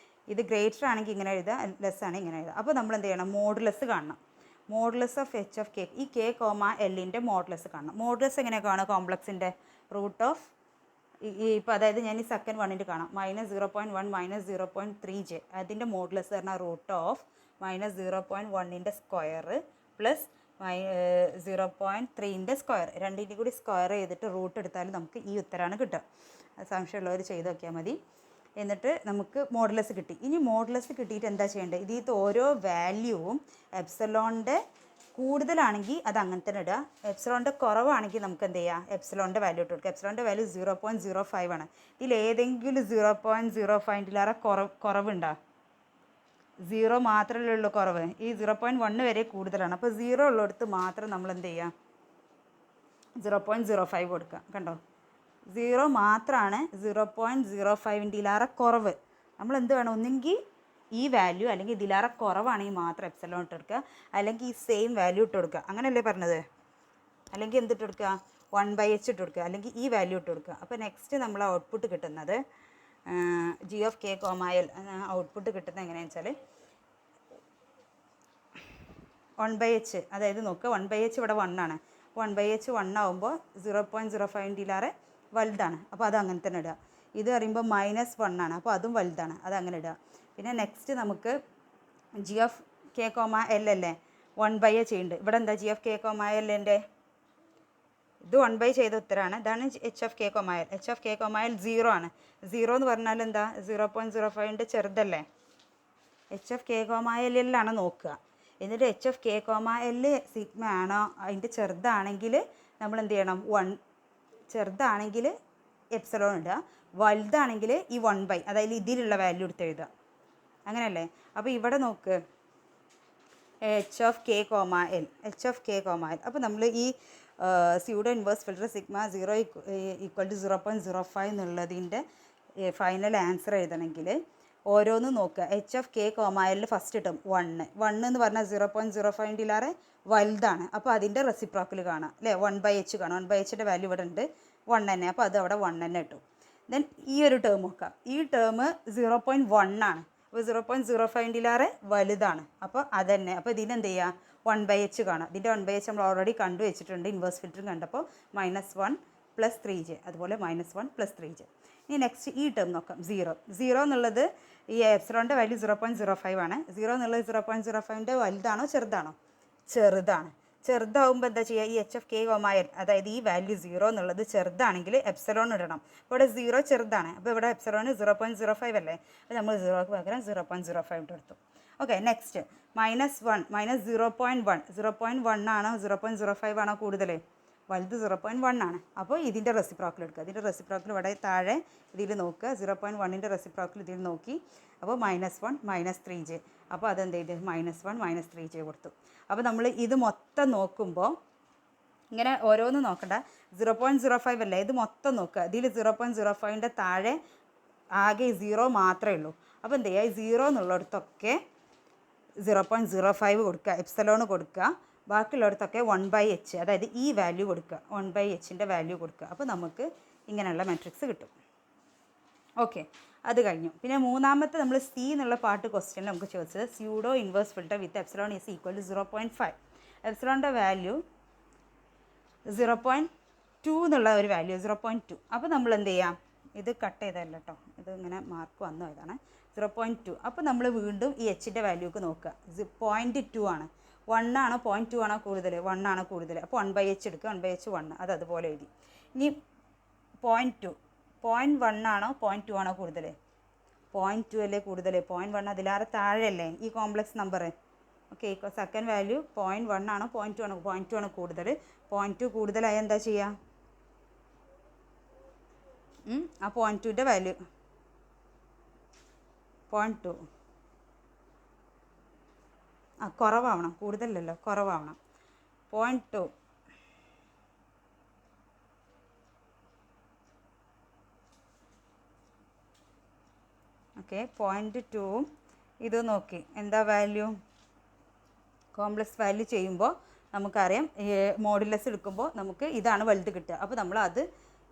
ഇത് ഗ്രേറ്റർ ആണെങ്കിൽ ഇങ്ങനെ എഴുതുക, ലെസ് ആണെങ്കിൽ ഇങ്ങനെ എഴുതുക. അപ്പോൾ നമ്മൾ എന്ത് ചെയ്യണം, മോഡുലസ് കാണണം. മോഡുലസ് ഓഫ് h(k), ഈ k, Lൻ്റെ മോഡുലസ് കാണണം. മോഡുലസ് എങ്ങനെ കാണുക? കോംപ്ലക്സിൻ്റെ റൂട്ട് ഓഫ് ഇപ്പോൾ അതായത് ഞാൻ ഈ സെക്കൻഡ് വണ്ണിൻ്റെ കാണാം -0.1 -0.3j. അതിൻ്റെ മോഡുലസ് പറഞ്ഞാൽ റൂട്ട് ഓഫ് -0.1ൻ്റെ സ്ക്വയർ പ്ലസ് 0.3ൻ്റെ സ്ക്വയർ, രണ്ടിൻ്റെ കൂടി സ്ക്വയർ ചെയ്തിട്ട് റൂട്ട് എടുത്താൽ നമുക്ക് ഈ ഉത്തരമാണ് കിട്ടുക. സംശയമുള്ളവർ ചെയ്ത് നോക്കിയാൽ മതി. എന്നിട്ട് നമുക്ക് മോഡുലസ് കിട്ടി. ഇനി മോഡുലസ് കിട്ടിയിട്ട് എന്താ ചെയ്യേണ്ടത്? ഇതിൽ ഓരോ വാല്യൂവും എപ്സിലോണിൻ്റെ കൂടുതലാണെങ്കിൽ അത് അങ്ങനെ തന്നെ ഇടുക. എപ്സിലോണിൻ്റെ കുറവാണെങ്കിൽ നമുക്ക് എന്ത് ചെയ്യുക, എപ്സിലോണിൻ്റെ വാല്യൂ ഇട്ട് കൊടുക്കുക. എപ്സിലോണിൻ്റെ വാല്യൂ 0.05 ആണ്. ഇതിൽ ഏതെങ്കിലും 0.05ലേറെ കുറവുണ്ടോ? 0 മാത്രമല്ലേ ഉള്ളൂ കുറവ്. ഈ 0.1 വരെ കൂടുതലാണ്. അപ്പോൾ 0 ഉള്ളിടത്ത് മാത്രം നമ്മൾ എന്ത് ചെയ്യുക, 0.05 കൊടുക്കുക. കണ്ടോ, 0 മാത്രമാണ് 0.05ലേറെ കുറവ്. നമ്മൾ എന്ത് വേണം, ഒന്നെങ്കിൽ ഈ വാല്യൂ അല്ലെങ്കിൽ ഇതിലേറെ കുറവാണെങ്കിൽ മാത്രം എപ്സിലോൺ ഇട്ട് കൊടുക്കുക, അല്ലെങ്കിൽ ഈ സെയിം വാല്യൂ ഇട്ട് കൊടുക്കുക. അങ്ങനെയല്ലേ പറഞ്ഞത്? അല്ലെങ്കിൽ എന്തിട്ട് കൊടുക്കുക, 1/h ഇട്ട് കൊടുക്കുക, അല്ലെങ്കിൽ ഈ വാല്യൂ ഇട്ട് കൊടുക്കുക. അപ്പോൾ നെക്സ്റ്റ് നമ്മൾ ഔട്ട്പുട്ട് കിട്ടുന്നത് g(k, L) ഔട്ട്പുട്ട് കിട്ടുന്നത് എങ്ങനെയാണെന്ന് വെച്ചാൽ 1/h, അതായത് നോക്കുക 1/h ഇവിടെ 1 ആണ്. 1/h 1 ആകുമ്പോൾ 0.05ലേറെ വലുതാണ്. അപ്പോൾ അത് അങ്ങനെ തന്നെ ഇടുക. ഇത് പറയുമ്പോൾ -1 ആണ്. അപ്പോൾ അതും വലുതാണ്, അത് അങ്ങനെ ഇടുക. പിന്നെ നെക്സ്റ്റ് നമുക്ക് g(k, L) അല്ലേ 1/h ഉണ്ട്. ഇവിടെ എന്താ g(k, Lൻ്റെ ഇത് 1/, ചെയ്ത ഉത്തരമാണ്. ഇതാണ് h(k, L). h(k, L) 0 ആണ്. 0 എന്ന് പറഞ്ഞാൽ എന്താ, 0.05ൻ്റെ ചെറുതല്ലേ. h(k, L) ആണ് നോക്കുക. എന്നിട്ട് h(k, L) സിഗ്മ ആണോ അതിൻ്റെ ചെറുതാണെങ്കിൽ നമ്മൾ എന്ത് ചെയ്യണം, 1, ചെറുതാണെങ്കിൽ എപ്സിലോൺ ഇടുക, വലുതാണെങ്കിൽ ഈ 1/, അതായത് ഇതിലുള്ള വാല്യൂ എടുത്ത് എഴുതുക. അങ്ങനെയല്ലേ? അപ്പോൾ ഇവിടെ നോക്ക് h(k, L). അപ്പോൾ നമ്മൾ ഈ സ്യൂഡോ ഇൻവേഴ്സ് ഫിൽറ്റർ സിഗ്മ 0 = 0.05 എന്നുള്ളതിൻ്റെ ഫൈനൽ ആൻസർ എഴുതണമെങ്കിൽ ഓരോന്നും നോക്കുക. h(k, L) ഫസ്റ്റ് ഇട്ടും 1 എന്ന് പറഞ്ഞാൽ 0.05ലേറെ വലുതാണ്. അപ്പോൾ അതിൻ്റെ റെസിപ്രോക്കൽ കാണാം അല്ലേ, 1/h കാണാം. 1/hൻ്റെ വാല്യൂ ഇവിടെ ഉണ്ട് 1 തന്നെ. അപ്പോൾ അത് അവിടെ 1 തന്നെ ഇട്ടു. ദെൻ ഈ ഒരു ടേം നോക്കാം. ഈ ടേം 0.1 ആണ്. അപ്പോൾ 0.05ലേറെ വലുതാണ്. അപ്പോൾ അതന്നെ. അപ്പോൾ ഇതിനെന്ത് ചെയ്യുക, 1/h കാണാം. ഇതിൻ്റെ 1/h നമ്മൾ ഓൾറെഡി കണ്ടു വെച്ചിട്ടുണ്ട്, ഇൻവേഴ്സ് ഫിൽറ്ററും കണ്ടപ്പോൾ. -1 + 3j, അതുപോലെ -1 + 3j. ഇനി നെക്സ്റ്റ് ഈ ടേം നോക്കാം. 0 എന്നുള്ളത് ഈ എപ്സിലോണിൻ്റെ വാല്യൂ 0.05 ആണ്. 0 എന്നുള്ളത് 0.05ൻ്റെ വലുതാണോ ചെറുതാണോ? ചെറുതാണ്. ചെറുതാവുമ്പോൾ എന്താ ചെയ്യുക, ഈ h(k, L), അതായത് ഈ വാല്യൂ 0 എന്നുള്ളത് ചെറുതാണെങ്കിൽ എപ്സിലോൺ ഇടണം. അപ്പോൾ ഇവിടെ 0 ചെറുതാണ്. അപ്പോൾ ഇവിടെ എപ്സിലോൺ 0.05 അല്ലേ. അപ്പോൾ നമ്മൾ 0ക്ക് പകരം 0.05 എടുത്തു. ഓക്കെ, നെക്സ്റ്റ് -1 -0.1 ആണോ 0.05 ആണോ കൂടുതൽ? വലുത് 0.1 ആണ്. അപ്പോൾ ഇതിൻ്റെ റെസിപ്രോക്കൽ എടുക്കുക. ഇതിൻ്റെ റെസിപ്രോക്കൽ ഇവിടെ താഴെ ഇതിൽ നോക്കുക. 0.1ൻ്റെ റെസിപ്രോക്കൽ ഇതിൽ നോക്കി. അപ്പോൾ -1 - 3j. അപ്പോൾ അതെന്ത് ചെയ്ത് -1 - 3j കൊടുത്തു. അപ്പോൾ നമ്മൾ ഇത് മൊത്തം നോക്കുമ്പോൾ ഇങ്ങനെ ഓരോന്നും നോക്കണ്ട, 0.05 അല്ലേ, ഇത് മൊത്തം നോക്കുക. ഇതിൽ 0.05ൻ്റെ താഴെ ആകെ 0 മാത്രമേ ഉള്ളൂ. അപ്പോൾ എന്ത് ചെയ്യുക, 0 എന്നുള്ളിടത്തൊക്കെ 0.05 കൊടുക്കുക, എപ്സിലോൺ കൊടുക്കുക. ബാക്കിയുള്ളിടത്തൊക്കെ 1/h, അതായത് ഈ വാല്യൂ കൊടുക്കുക, 1/hൻ്റെ വാല്യൂ കൊടുക്കുക. അപ്പോൾ നമുക്ക് ഇങ്ങനെയുള്ള മാട്രിക്സ് കിട്ടും. ഓക്കെ, അത് കഴിഞ്ഞു. പിന്നെ മൂന്നാമത്തെ നമ്മൾ സി എന്നുള്ള പാർട്ട് ക്വസ്റ്റ്യനിൽ നമുക്ക് ചോദിച്ചത് pseudo inverse filter with epsilon is equal to 0.5. എപ്സിലോണിൻ്റെ വാല്യൂ 0.2 എന്നുള്ള ഒരു വാല്യൂ 0.2. അപ്പോൾ നമ്മൾ എന്ത് ചെയ്യാം, ഇത് കട്ട് ചെയ്തതല്ല കേട്ടോ, ഇത് ഇങ്ങനെ മാർക്ക് വന്നു ഇതാണ് 0.2. അപ്പോൾ നമ്മൾ വീണ്ടും ഈ എച്ചിൻ്റെ വാല്യൂക്ക് നോക്കുക. 0.2 ആണ്. 1 ആണോ 0.2 ആണോ കൂടുതൽ? 1 ആണ് കൂടുതൽ. അപ്പോൾ 1/h എടുക്കുക. 1/h 1, അത് അതുപോലെ എഴുതി. ഇനി 0.2 0.1 ആണോ 0.2 ആണോ കൂടുതൽ? 0.2 അല്ലേ കൂടുതൽ. 0.1 അതിലേറെ താഴെയല്ലേ ഈ complex number. Okay, second value 0.1 ആണോ 0.2 ആണോ? 0.2 ആണ് കൂടുതൽ. 0.2 കൂടുതലായി എന്താ ചെയ്യുക, ആ 0.2ൻ്റെ വാല്യൂ 0.2 കുറവാവണം, കൂടുതലല്ലോ, കുറവാവണം. 0.2 ഓക്കെ, 0.2 ഇത് നോക്കി എന്താ വാല്യൂ, കോംപ്ലക്സ് വാല്യൂ ചെയ്യുമ്പോൾ നമുക്കറിയാം മോഡുലസ് എടുക്കുമ്പോൾ നമുക്ക് ഇതാണ് വലുത് കിട്ടുക. അപ്പോൾ നമ്മൾ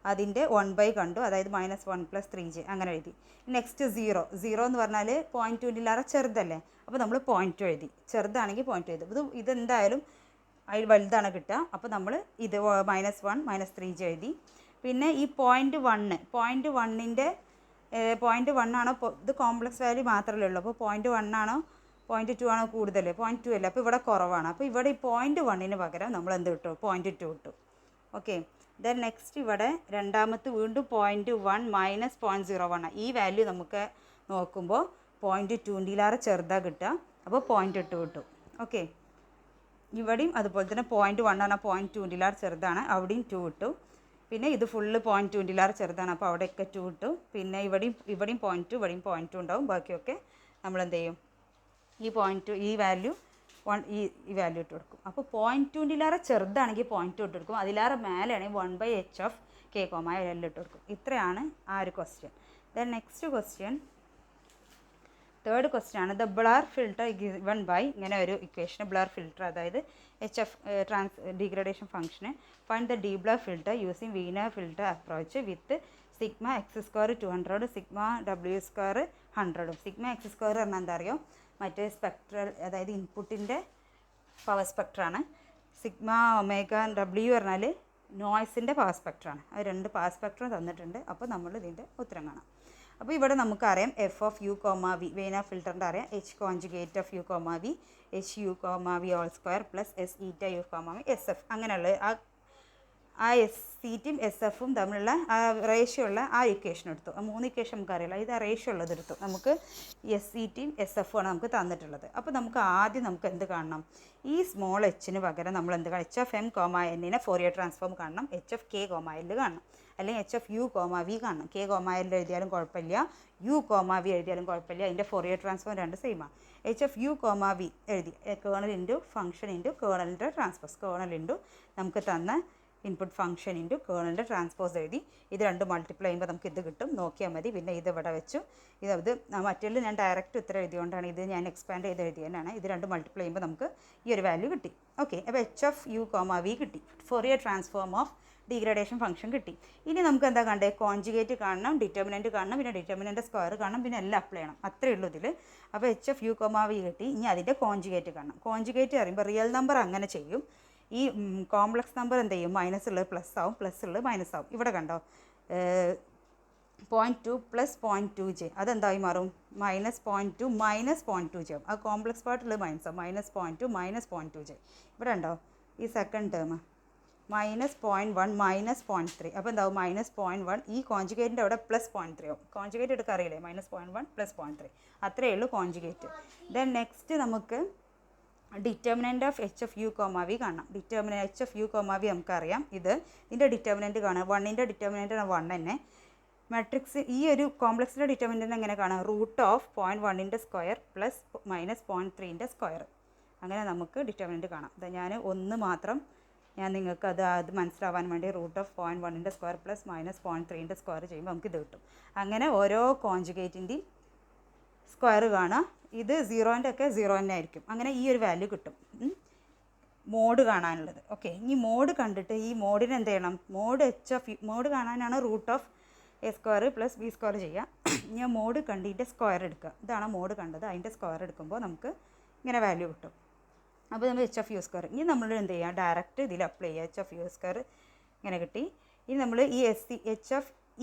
അതിൻ്റെ 1/, കണ്ടു, അതായത് -1 + 3j അങ്ങനെ എഴുതി. നെക്സ്റ്റ് 0 എന്ന് പറഞ്ഞാൽ 0.2 ചെറുതല്ലേ, അപ്പോൾ നമ്മൾ 0.2 എഴുതി. ചെറുതാണെങ്കിൽ 0.2 എഴുതി. ഇതെന്തായാലും അതിൽ വലുതാണ് കിട്ടുക. അപ്പോൾ നമ്മൾ ഇത് -1 - 3j എഴുതി. പിന്നെ ഈ 0.1ൻ്റെ 0.1 ആണോ, ഇത് കോംപ്ലക്സ് വാല്യൂ മാത്രമല്ലേ ഉള്ളൂ. അപ്പോൾ 0.1 ആണോ 0.2 ആണോ കൂടുതൽ? 0.2 അല്ലേ, അപ്പോൾ ഇവിടെ കുറവാണ്. അപ്പോൾ ഇവിടെ ഈ 0.1ന് പകരം നമ്മൾ എന്ത് കിട്ടും? 0.2 കിട്ടും. ഓക്കെ. ദെൻ നെക്സ്റ്റ് ഇവിടെ രണ്ടാമത്തെ വീണ്ടും 0.1 - 0.01. ഈ വാല്യൂ നമുക്ക് നോക്കുമ്പോൾ 0.2 ചെറുതാണ് കിട്ടുക. അപ്പോൾ 0.8 കിട്ടും. ഓക്കെ. ഇവിടെയും അതുപോലെ തന്നെ 0.1 ആണ് 0.2 ചെറുതാണ്, അവിടെയും 2 കിട്ടും. പിന്നെ ഇത് ഫുള്ള് 0.2 ചെറുതാണ്, അപ്പോൾ അവിടെയൊക്കെ 2 കിട്ടും. പിന്നെ ഇവിടെയും 0.2, ഇവിടെയും 0.2 ഉണ്ടാവും. ബാക്കിയൊക്കെ നമ്മൾ എന്ത് ചെയ്യും? ഈ 0.2 ഈ വാല്യൂ ഈ വാല്യൂ ഇട്ട് കൊടുക്കും. അപ്പോൾ 0.2 ചെറുതാണെങ്കിൽ 0.2 ഇട്ട് കൊടുക്കും. അതിലേറെ മേലെയാണെങ്കിൽ 1/h(k, l) ഇട്ട് കൊടുക്കും. ഇത്രയാണ് ആ ഒരു question. Then next question, third question ആണ്. The blur filter given by, ഇങ്ങനെ ഒരു ഇക്വേഷൻ, ബ്ലർ ഫിൽട്ടർ അതായത് ഡീഗ്രഡേഷൻ ഫംഗ്ഷന്. Find the deblur filter using Wiener filter approach with σx² 200, σw² 100. σx² പറഞ്ഞാൽ എന്താ അറിയോ? മറ്റേ സ്പെക്ട്രൽ, അതായത് ഇൻപുട്ടിൻ്റെ പവർ സ്പെക്ട്രാണ്. σω/w പറഞ്ഞാൽ നോയ്സിൻ്റെ പവർ സ്പെക്ട്രാണ്. അത് രണ്ട് പവർ സ്പെക്ട്രം തന്നിട്ടുണ്ട്. അപ്പോൾ നമ്മൾ ഇതിൻ്റെ ഉത്തരം കാണാം. അപ്പോൾ ഇവിടെ നമുക്കറിയാം FU, V വെയ്നർ ഫിൽറ്ററിൻ്റെ അറിയാം. H∗u, V HU, V² + SηU, V SF. അങ്ങനെയുള്ള ആ SCTയും SFും തമ്മിലുള്ള ആ റേഷ്യോ ഉള്ള ആ ഇക്വേഷൻ എടുത്തു. ആ 3 ഇക്വേഷൻ നമുക്കറിയില്ല, ഇത് ആ റേഷ്യോ ഉള്ളത് എടുത്തു. നമുക്ക് SCTയും SFും ആണ് നമുക്ക് തന്നിട്ടുള്ളത്. അപ്പോൾ നമുക്ക് ആദ്യം നമുക്ക് എന്ത് കാണണം? ഈ സ്മോൾ h പകരം നമ്മൾ എന്ത് കാണണം? HM, ഫോറിയർ ട്രാൻസ്ഫോം കാണണം. HK, L കാണണം. അല്ലെങ്കിൽ HU, V കാണണം. K, L എഴുതിയാലും കുഴപ്പമില്ല, U, V എഴുതിയാലും കുഴപ്പമില്ല. അതിൻ്റെ ഫോറിയർ ട്രാൻസ്ഫോം രണ്ട് സെയിമാണ്. HFU, V എഴുതി കേർണൽ ഇൻറ്റു ഫംഗ്ഷൻ ഇൻറ്റു കേർണലിൻ്റെ ട്രാൻസ്പോസ്, കേർണൽ ഇൻറ്റു നമുക്ക് തന്ന ഇൻപുട്ട് ഫംഗ്ഷൻ ഇൻറ്റു കേർണലിൻ്റെ ട്രാൻസ്പോസ് എഴുതി. ഇത് രണ്ട് മൾട്ടിപ്ലൈ ചെയ്യുമ്പോൾ നമുക്ക് ഇത് കിട്ടും. നോക്കിയാൽ മതി. പിന്നെ ഇത് ഇവിടെ വെച്ചു. ഇത് മറ്റേതിൽ ഞാൻ ഡയറക്റ്റ് ഉത്തരം എഴുതിയോണ്ടാണ്, ഇത് ഞാൻ എക്സ്പാൻഡ് ചെയ്ത് എഴുതിയതാണ്. ഇത് രണ്ട് മൾട്ടിപ്ലൈ ചെയ്യുമ്പോൾ നമുക്ക് ഈ ഒരു വാല്യൂ കിട്ടി. ഓക്കെ. അപ്പോൾ HFU, V കിട്ടി. Fourier transform of degradation function കിട്ടി. ഇനി നമുക്ക് എന്താ കണ്ടേ? കോൺജുഗേറ്റ് കാണണം, ഡിറ്റർമിനൻറ്റ് കാണണം, പിന്നെ ഡിറ്റർമിനൻ്റ് സ്ക്വയർ കാണണം, പിന്നെ എല്ലാം അപ്ലൈ ചെയ്യണം. അത്രയേ ഉള്ളൂ ഇതിൽ. അപ്പോൾ HFU, V കിട്ടി. ഇനി അതിൻ്റെ കോൺജുഗേറ്റ് കാണണം. കോൺജുഗേറ്റ് പറയുമ്പോൾ റിയൽ നമ്പർ അങ്ങനെ ചെയ്യും. ഈ കോംപ്ലക്സ് നമ്പർ എന്ത് ചെയ്യും? മൈനസ് ഉള്ളത് പ്ലസ് ആവും, പ്ലസ് ഉള്ളത് മൈനസ് ആവും. ഇവിടെ കണ്ടോ 0.2 + 0.2j അതെന്തായി മാറും? -0.2 - 0.2j ആവും. ആ കോംപ്ലക്സ് പാർട്ടുള്ളത് മൈനസ് ആവും. -0.2 - 0.2j. ഇവിടെ ഉണ്ടോ ഈ സെക്കൻഡ് ടേം -0.1 - 0.3. അപ്പോൾ എന്താവും? -0.1. ഈ കോൺജുഗേറ്റിൻ്റെ അവിടെ +0.3 ആവും. കോൺജുഗേറ്റ് എടുക്കാൻ അറിയില്ലേ? -0.1 + 0.3. അത്രയേ ഉള്ളൂ കോൺജുഗേറ്റ്. ദെൻ നെക്സ്റ്റ് നമുക്ക് ഡിറ്റർമിനൻ്റ് ഓഫ് HFU, V കാണണം. HFU, V നമുക്കറിയാം. ഇതിൻ്റെ ഡിറ്റർമിനൻ്റ് കാണാം. 1ൻ്റെ ഡിറ്റർമിനൻ്റ് 1 തന്നെ. മാട്രിക്സ് ഈ ഒരു കോംപ്ലക്സിൻ്റെ ഡിറ്റർമിനൻ്റ് എങ്ങനെ കാണാം? √0.1ൻ്റെ സ്ക്വയർ + -0.3ൻ്റെ സ്ക്വയർ. അങ്ങനെ നമുക്ക് ഡിറ്റർമിനൻ്റ് കാണാം. ഞാൻ ഒന്ന് മാത്രം നിങ്ങൾക്ക് അത് മനസ്സിലാവാൻ വേണ്ടി √0.1ൻ്റെ സ്ക്വയർ + -0.3ൻ്റെ സ്ക്വയർ ചെയ്യുമ്പോൾ നമുക്ക് ഇത് കിട്ടും. അങ്ങനെ ഓരോ കോൺജുഗേറ്റിൻ്റെയും സ്ക്വയർ കാണാം. ഇത് 0ൻ്റെ ഒക്കെ 0 തന്നെ ആയിരിക്കും. അങ്ങനെ ഈ ഒരു വാല്യൂ കിട്ടും. മോഡ് കാണാനുള്ളത്. ഓക്കെ. ഇനി മോഡ് കണ്ടിട്ട് ഈ മോഡിന് എന്ത് ചെയ്യണം? മോഡ് കാണാനാണ് √A² + B² ചെയ്യുക. ഇനി മോഡ് കണ്ടിട്ട് സ്ക്വയർ എടുക്കുക. ഇതാണ് മോഡ് കണ്ടത്. അതിൻ്റെ സ്ക്വയർ എടുക്കുമ്പോൾ നമുക്ക് ഇങ്ങനെ വാല്യൂ കിട്ടും. അപ്പോൾ നമ്മൾ HFU². ഇനി നമ്മൾ എന്ത് ചെയ്യുക? ഡയറക്റ്റ് ഇതിൽ അപ്ലൈ ചെയ്യുക. HFU² ഇങ്ങനെ കിട്ടി. ഇനി നമ്മൾ ഈ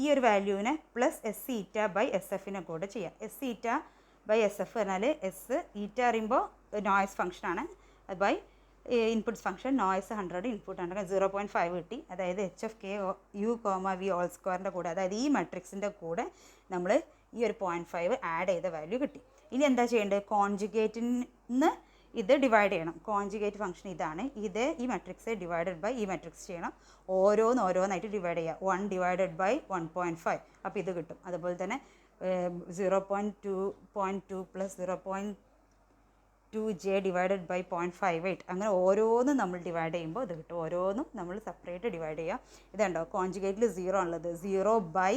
ഈ ഒരു വാല്യൂവിനെ +Sη/SF കൂടെ ചെയ്യാം. Sη/SF പറഞ്ഞാൽ η അറിയുമ്പോൾ നോയ്സ് ഫംഗ്ഷനാണ്. By inputs function noise 100, input 100, 0.5 കിട്ടി. അതായത് HFKU, V² കൂടെ, അതായത് ഈ മാട്രിക്സിൻ്റെ കൂടെ നമ്മൾ ഈ ഒരു 0.5 ആഡ് ചെയ്ത വാല്യൂ കിട്ടി. ഇനി എന്താ ചെയ്യേണ്ടത്? കോൺജുഗേറ്റിന് ഇത് ഡിവൈഡ് ചെയ്യണം. കോൺജുഗേറ്റ് ഫംഗ്ഷൻ ഇതാണ്. ഈ മാട്രിക്സ് ഡിവൈഡഡ് ബൈ ഈ മാട്രിക്സ് ചെയ്യണം. ഓരോന്നായിട്ട് ഡിവൈഡ് ചെയ്യുക. 1 ഡിവൈഡഡ് ബൈ 1.5. അപ്പോൾ ഇത് കിട്ടും. അതുപോലെ തന്നെ 0.2 + 0.2j ഡിവൈഡഡ് ബൈ 0.58. അങ്ങനെ ഓരോന്നും നമ്മൾ ഡിവൈഡ് ചെയ്യുമ്പോൾ ഇത് കിട്ടും. ഓരോന്നും നമ്മൾ സെപ്പറേറ്റ് ഡിവൈഡ് ചെയ്യുക. ഇതുണ്ടോ കോൺജുഗേറ്റിൽ 0 ഉള്ളത്. 0 ബൈ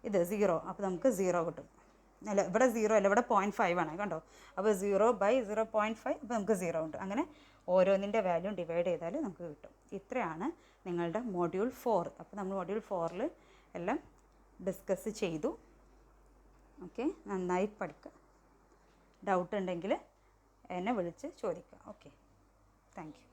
ഇത് 0. അപ്പോൾ നമുക്ക് 0 കിട്ടും. അല്ല ഇവിടെ 0 അല്ല, ഇവിടെ 0.5 ആണ് കണ്ടോ. അപ്പോൾ 0/0.5, അപ്പോൾ നമുക്ക് 0 ഉണ്ട്. അങ്ങനെ ഓരോന്നിൻ്റെ വാല്യൂ ഡിവൈഡ് ചെയ്താൽ നമുക്ക് കിട്ടും. ഇത്രയാണ് നിങ്ങളുടെ മൊഡ്യൂൾ 4. അപ്പോൾ നമ്മൾ മൊഡ്യൂൾ 4 എല്ലാം ഡിസ്കസ് ചെയ്തു. ഓക്കെ, നന്നായി പഠിക്കുക. ഡൗട്ട് ഉണ്ടെങ്കിൽ എന്നെ വിളിച്ച് ചോദിക്കുക. Okay, thank you.